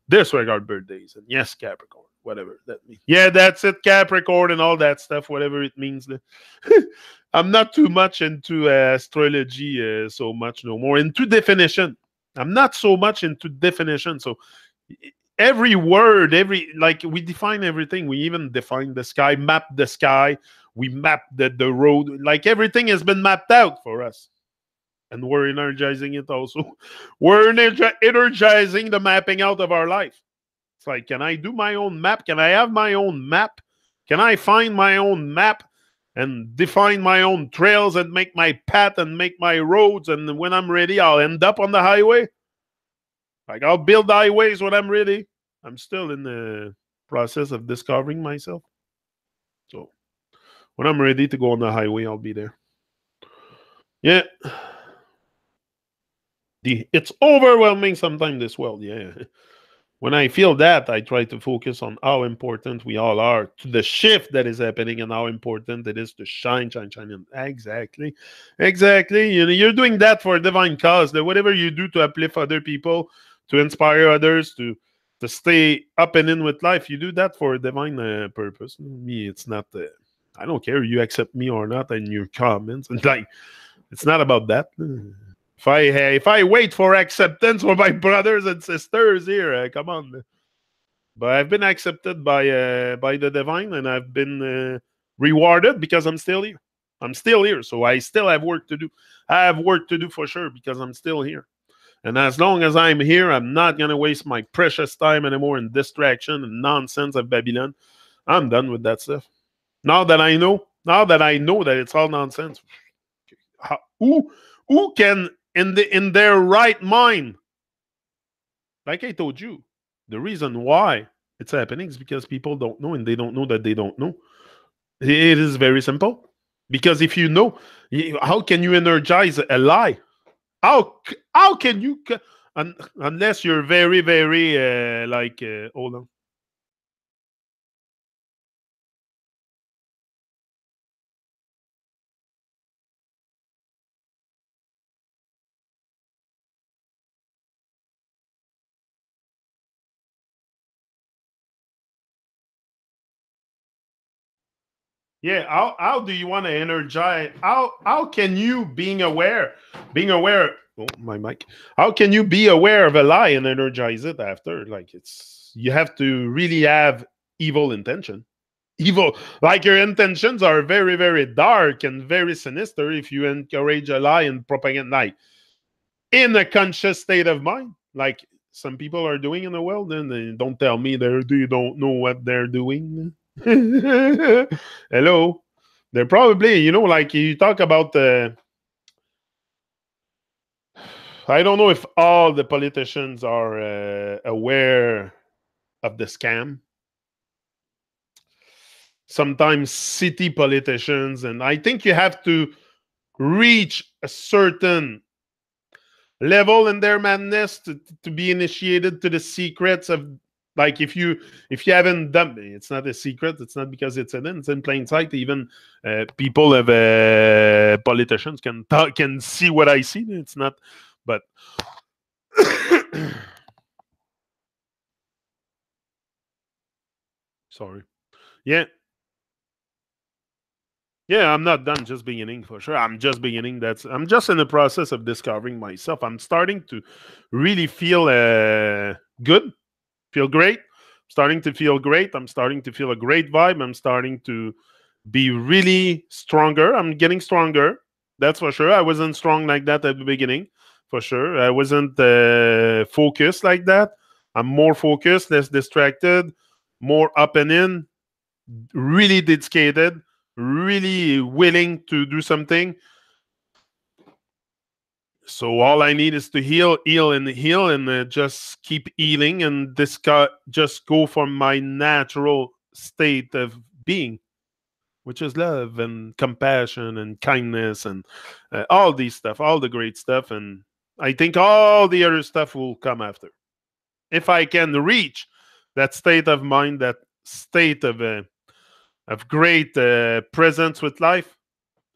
disregard birthdays. And yes, Capricorn, whatever that means. Yeah, that's it, Capricorn and all that stuff, whatever it means. I'm not too much into astrology so much no more. Into definition. I'm not so much into definition. So every word, like we define everything. We even define the sky, map the sky. We map the road. Like everything has been mapped out for us. And we're energizing it also. We're energizing the mapping out of our life. It's like, can I do my own map? Can I have my own map? Can I find my own map and define my own trails and make my path and make my roads? And when I'm ready, I'll end up on the highway. Like, I'll build highways when I'm ready. I'm still in the process of discovering myself. So when I'm ready to go on the highway, I'll be there. Yeah. It's overwhelming sometimes, this world. Yeah. When I feel that, I try to focus on how important we all are to the shift that is happening and how important it is to shine. Exactly. You're doing that for a divine cause. That whatever you do to uplift other people, to inspire others, to stay up and in with life, you do that for a divine purpose. Me, it's not. I don't care you accept me or not in your comments. And like, it's not about that. If I wait for acceptance for my brothers and sisters here, come on. But I've been accepted by the divine, and I've been rewarded because I'm still here. I'm still here, so I still have work to do. I have work to do for sure because I'm still here. And as long as I'm here, I'm not gonna waste my precious time anymore in distraction and nonsense of Babylon. I'm done with that stuff. Now that I know that it's all nonsense. Who can in their right mind, like I told you, the reason why it's happening is because people don't know, and they don't know that they don't know. It is very simple. Because if you know, how can you energize a lie? How can you, unless you're very, very hold on. Yeah, how do you want to energize? How can you being aware? Oh, my mic. How can you be aware of a lie and energize it after? Like, you have to really have evil intention. Evil, like your intentions are very, very dark and very sinister if you encourage a lie and propaganda, like in a conscious state of mind, like some people are doing in the world. Then they don't tell me they don't know what they're doing. Hello, they're probably, like you talk about I don't know if all the politicians are aware of the scam. Sometimes city politicians, and I think you have to reach a certain level in their madness to be initiated to the secrets of, like, if you haven't done it, it's not a secret. It's not because it's in plain sight. Even people of politicians can see what I see. It's not, but sorry. Yeah. Yeah, I'm not done, just beginning for sure. I'm just beginning. I'm just in the process of discovering myself. I'm starting to really feel good, feel great. Starting to feel great. I'm starting to feel a great vibe. I'm starting to be really stronger. I'm getting stronger. That's for sure. I wasn't strong like that at the beginning, for sure. I wasn't focused like that. I'm more focused, less distracted, more up and in, really dedicated, really willing to do something. So all I need is to heal, and just keep healing, and just go from my natural state of being, which is love and compassion and kindness and all these stuff, all the great stuff. And I think all the other stuff will come after. If I can reach that state of mind, that state of great presence with life,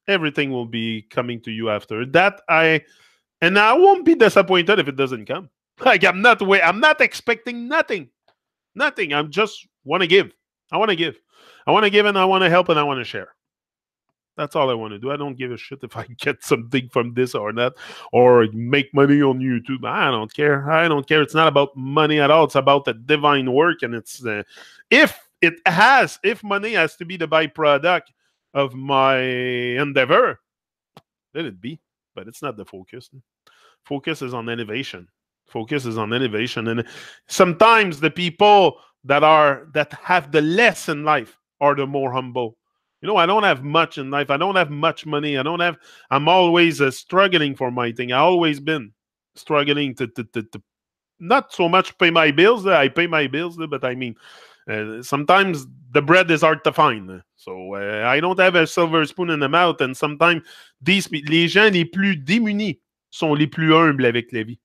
everything will be coming to you after that. And I won't be disappointed if it doesn't come. Like I'm not expecting nothing. Nothing. I'm just want to give. I want to give. I want to give and I want to help and I want to share. That's all I want to do. I don't give a shit if I get something from this or not, or make money on YouTube. I don't care. I don't care. It's not about money at all. It's about the divine work. And it's if money has to be the byproduct of my endeavor, let it be. But it's not the focus. Focus is on elevation. Focus is on elevation. And sometimes the people that have the less in life are the more humble. You know, I don't have much in life. I don't have much money. I'm always struggling for my thing. I always been struggling to not so much pay my bills. I pay my bills, but I mean, sometimes the bread is hard to find. So I don't have a silver spoon in the mouth. And sometimes les gens les plus démunis sont les plus humbles avec la vie.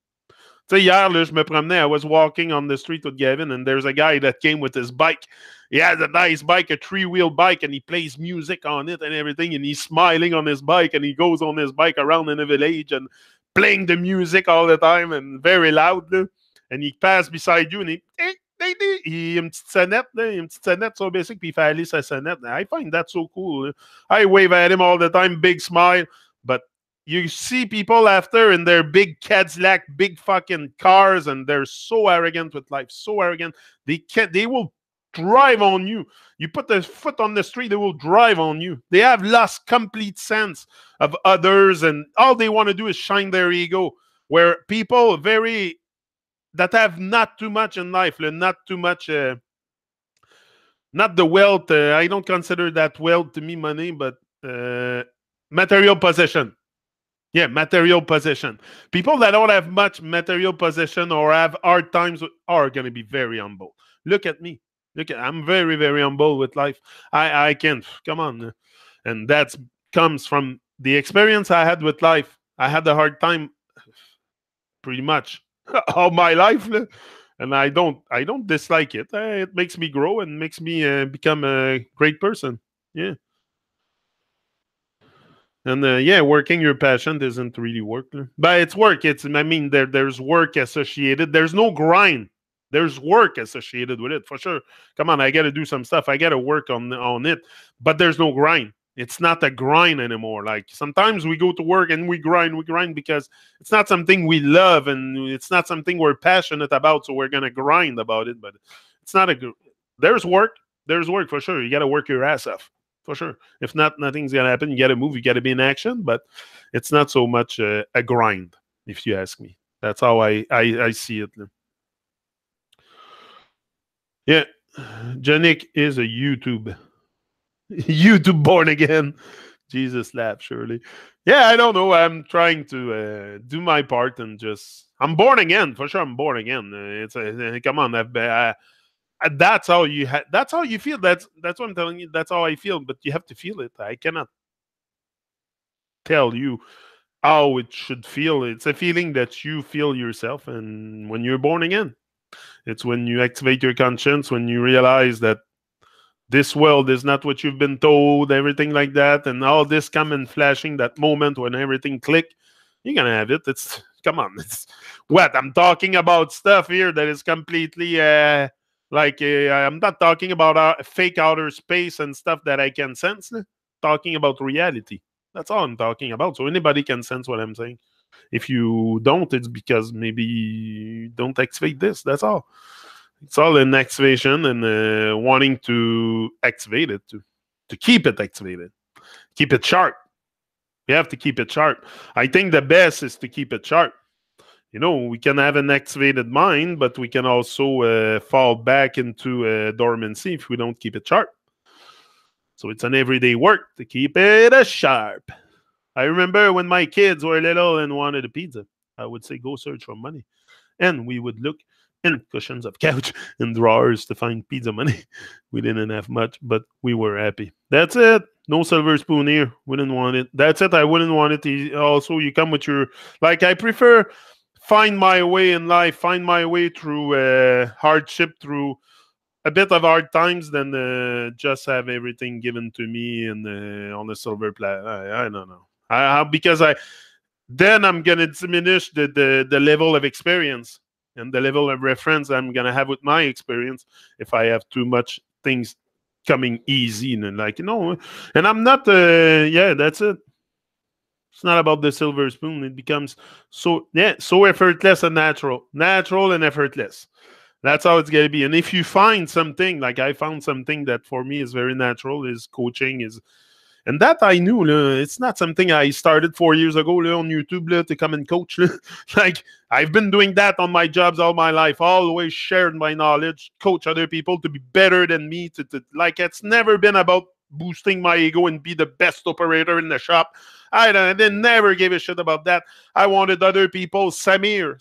Tu sais, hier, là, je me promenais, I was walking on the street with Gavin, and there's a guy that came with his bike. He has a nice bike, a 3-wheel bike, and he plays music on it and everything, and he's smiling on his bike, and he goes on his bike around in the village and playing the music all the time and very loud. Là. And he passe beside you, and il a une petite sonnette so basic, puis il fait aller sa sonnette. I find that so cool. Là. I wave at him all the time, big smile, but you see people after in their big Cadillac, big fucking cars, and they're so arrogant with life, so arrogant. They will drive on you. You put the foot on the street, they will drive on you. They have lost complete sense of others, and all they want to do is shine their ego. Where people that have not too much in life, not too much, not the wealth. I don't consider that wealth to me money, but material possession. Yeah, material possession. People that don't have much material possession or have hard times are going to be very humble. Look at me. I'm very, very humble with life. I can't. Come on. And that comes from the experience I had with life. I had a hard time pretty much all my life. And I don't dislike it. It makes me grow and makes me become a great person. Yeah. And working your passion doesn't really work. But it's work. There's work associated. There's no grind. There's work associated with it, for sure. Come on, I got to do some stuff. I got to work on it. But there's no grind. It's not a grind anymore. Like sometimes we go to work and we grind because it's not something we love and it's not something we're passionate about. So we're going to grind about it. But it's not there's work. There's work for sure. You got to work your ass off. For sure. If not, nothing's going to happen. You got to move. You got to be in action. But it's not so much a grind, if you ask me. That's how I see it. Yeah. Janik is a YouTube born again. Jesus laugh, surely. Yeah, I don't know. I'm trying to do my part and I'm born again. For sure, I'm born again. Come on. That's how you that's how you feel. That's what I'm telling you. That's how I feel. But you have to feel it. I cannot tell you how it should feel. It's a feeling that you feel yourself. And when you're born again, it's when you activate your conscience, when you realize that this world is not what you've been told, everything like that, and all this come and flashing, that moment when everything click, you're gonna have it. Come on. It's what I'm talking about stuff here that is completely I'm not talking about fake outer space and stuff that I can sense. Talking about reality. That's all I'm talking about. So anybody can sense what I'm saying. If you don't, it's because maybe you don't activate this. That's all. It's all in activation and wanting to activate it, to keep it activated. Keep it sharp. You have to keep it sharp. I think the best is to keep it sharp. You know, we can have an activated mind, but we can also fall back into dormancy if we don't keep it sharp. So it's an everyday work to keep it sharp. I remember when my kids were little and wanted a pizza, I would say, go search for money. And we would look in cushions of couch and drawers to find pizza money. We didn't have much, but we were happy. That's it. No silver spoon here. Wouldn't want it. That's it. I wouldn't want it. Also, you come with your like. I prefer find my way in life, find my way through hardship, through a bit of hard times, than just have everything given to me and on a silver platter. I don't know. Because then I'm gonna diminish the level of experience and the level of reference I'm gonna have with my experience if I have too much things coming easy and like and I'm not yeah, that's it. It's not about the silver spoon. It becomes so effortless and natural and effortless. That's how it's gonna be. And if you find something like I found something that for me is very natural, is coaching, is and that I knew. It's not something I started 4 years ago on YouTube to come and coach. Like I've been doing that on my jobs all my life. Always shared my knowledge, coach other people to be better than me. Like it's never been about boosting my ego and be the best operator in the shop. I didn't never give a shit about that. I wanted other people. Samir,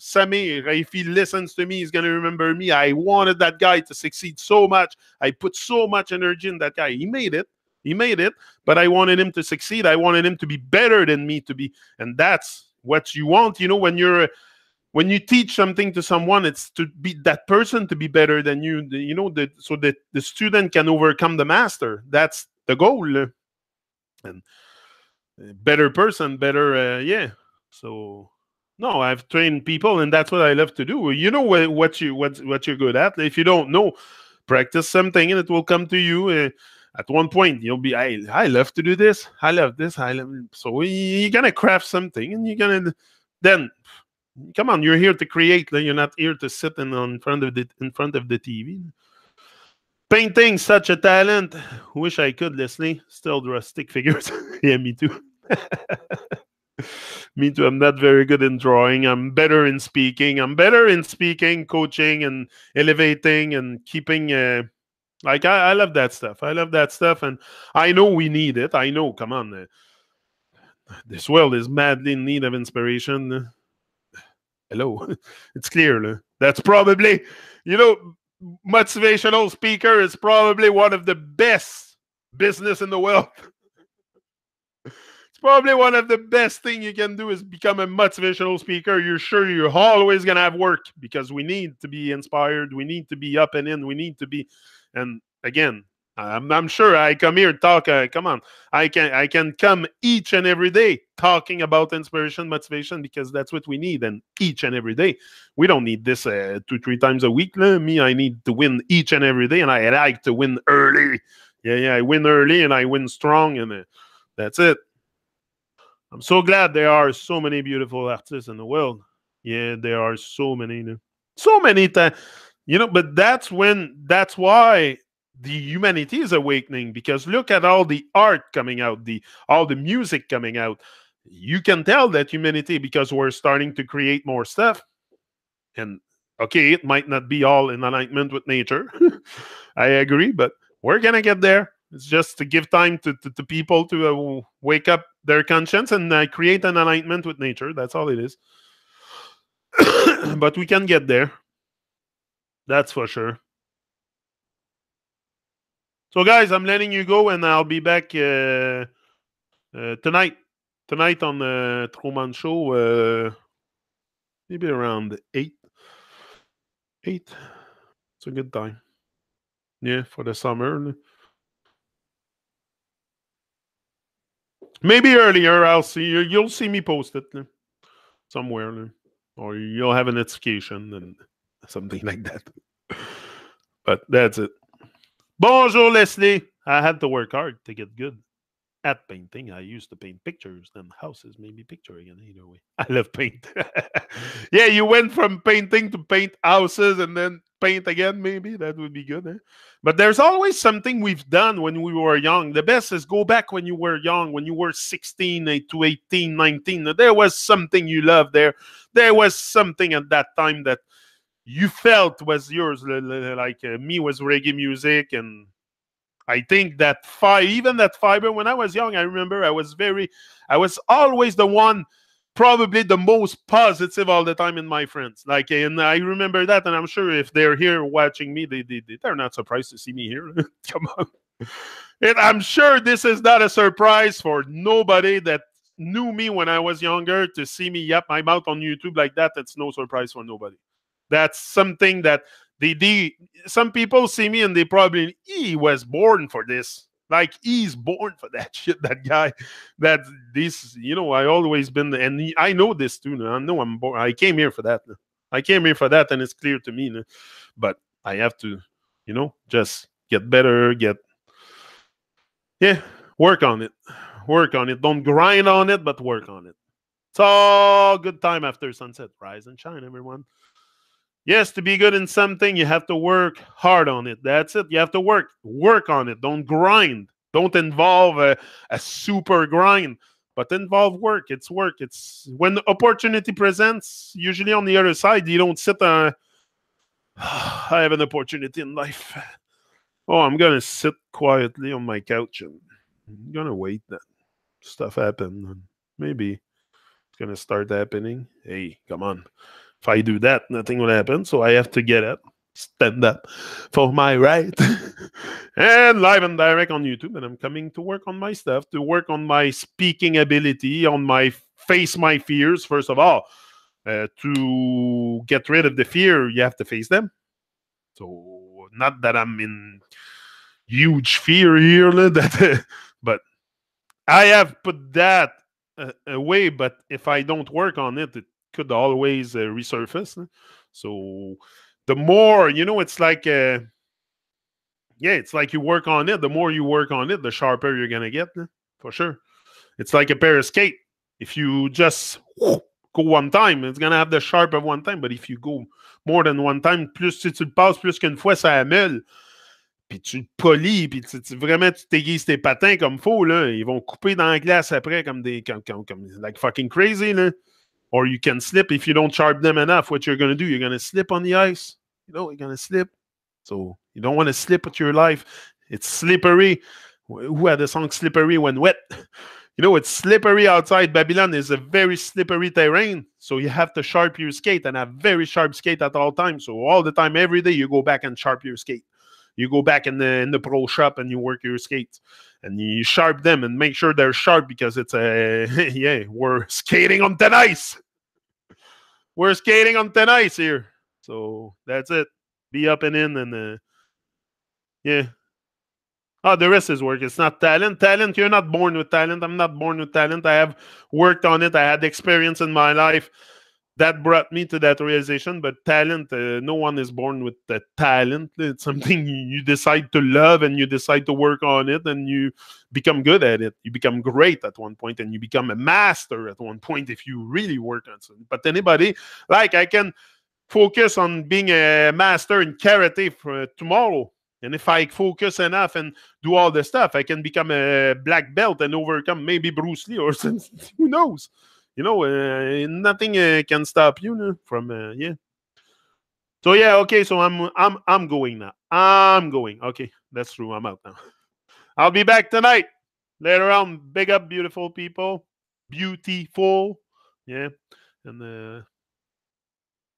if he listens to me, he's gonna remember me. I wanted that guy to succeed so much. I put so much energy in that guy. He made it, but I wanted him to succeed. I wanted him to be better than me to be, and that's what you want. When you teach something to someone, it's to be that person to be better than you. So that the student can overcome the master. That's the goal. And better person, better, yeah. So no, I've trained people, and that's what I love to do. You know what you're good at. If you don't know, practice something, and it will come to you. At one point, you'll be, I love to do this. I love this. So you're gonna craft something, and you're gonna then come on. You're here to create. You're not here to sit in front of the TV. Painting, such a talent. Wish I could, Leslie. Still draw stick figures. Yeah, me too. Me too. I'm not very good in drawing. I'm better in speaking. Coaching, and elevating, and keeping. Like I love that stuff. And I know we need it. I know. Come on, this world is madly in need of inspiration. Hello, it's clear. That's probably, motivational speaker is probably one of the best business in the world. It's probably one of the best thing you can do is become a motivational speaker. You're sure you're always gonna have work because we need to be inspired. We need to be up and in. We need to be. And again, I'm sure I come here talk. Come on, I can come each and every day talking about inspiration, motivation, because that's what we need. And each and every day, we don't need this 2-3 times a week. Me, I need to win each and every day, and I like to win early. Yeah, I win early and I win strong, and that's it. I'm so glad there are so many beautiful artists in the world. Yeah, there are so many, but that's why the humanity is awakening, because look at all the art coming out, all the music coming out. You can tell that humanity, because we're starting to create more stuff. And okay, it might not be all in alignment with nature. I agree, but we're gonna get there. It's just to give time to people to wake up their conscience and create an alignment with nature. That's all it is. But we can get there. That's for sure. So, guys, I'm letting you go, and I'll be back tonight. Tonight on the Truman Show, maybe around 8. It's a good time. Yeah, for the summer. Maybe earlier. I'll see you. You'll see me post it somewhere, or you'll have a notification and something like that. But that's it. Bonjour, Leslie. I had to work hard to get good at painting. I used to paint pictures, then houses, maybe picture again. Either way, I love paint. Yeah, you went from painting to paint houses and then paint again. Maybe that would be good. But there's always something we've done when we were young. The best is go back when you were young, when you were 16 to 18, 19. There was something you loved there. There was something at that time that you felt was yours. Like me was reggae music, and I think that even that fiber, when I was young, I remember I was always the one, probably the most positive all the time in my friends. Like, and I remember that, and I'm sure if they're here watching me, they're not surprised to see me here. Come on. I'm sure this is not a surprise for nobody that knew me when I was younger to see me yap my mouth on YouTube like that. It's no surprise for nobody. That's something that some people see me and they probably, he was born for this. Like, he's born for that shit, that guy. That this, I always been, and I know this too. I know I'm born. I came here for that. I came here for that, and it's clear to me. But I have to, just get better, work on it. Work on it. Don't grind on it, but work on it. It's all good time after sunset. Rise and shine, everyone. Yes, to be good in something, you have to work hard on it. That's it. You have to work on it. Don't grind. Don't involve a super grind, but involve work. It's work. It's when the opportunity presents. Usually on the other side, you don't sit I have an opportunity in life. Oh, I'm gonna sit quietly on my couch and I'm gonna wait that stuff happen. And maybe it's gonna start happening. Hey, come on. If I do that, nothing will happen. So I have to get up, stand up for my right. And live and direct on YouTube. And I'm coming to work on my stuff, to work on my speaking ability, on my face my fears, first of all. To get rid of the fear, you have to face them. So not that I'm in huge fear here, but I have put that away. But if I don't work on it, it could always resurface. So the more, it's like, it's like you work on it. The more you work on it, the sharper you're going to get, for sure. It's like a pair of skate. If you just go one time, it's going to have the sharp of one time. But if you go more than one time, plus si tu le passes plus qu'une fois, ça amène. Puis tu le polis, puis vraiment, tu t'aiguises tes patins comme faut, là. Ils vont couper dans la glace après comme like fucking crazy, là. Or you can slip if you don't sharp them enough. What you're going to do, you're going to slip on the ice. You're going to slip. So you don't want to slip with your life. It's slippery. Who had the song Slippery When Wet? It's slippery outside. Babylon is a very slippery terrain. So you have to sharp your skate and have very sharp skate at all times. So all the time, every day, you go back and sharp your skate. You go back in the pro shop and you work your skates. And you sharp them and make sure they're sharp because it's we're skating on thin ice. We're skating on thin ice here. So that's it. Be up and in and the rest is work. It's not talent. Talent, you're not born with talent. I'm not born with talent. I have worked on it. I had experience in my life that brought me to that realization. But talent, no one is born with the talent. It's something you decide to love and you decide to work on it and you become good at it. You become great at one point and you become a master at one point if you really work on something. But anybody, like I can focus on being a master in karate for tomorrow. And if I focus enough and do all the stuff, I can become a black belt and overcome maybe Bruce Lee or something. Who knows? Nothing can stop you from So okay. So I'm going now. I'm going. Okay, that's true. I'm out now. I'll be back tonight. Later on. Big up, beautiful people. Beautiful. Yeah. And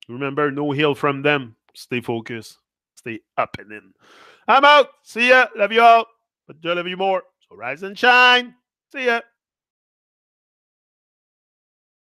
remember, no heal from them. Stay focused. Stay up and in. I'm out. See ya. Love you all. But I love you more. So rise and shine. See ya.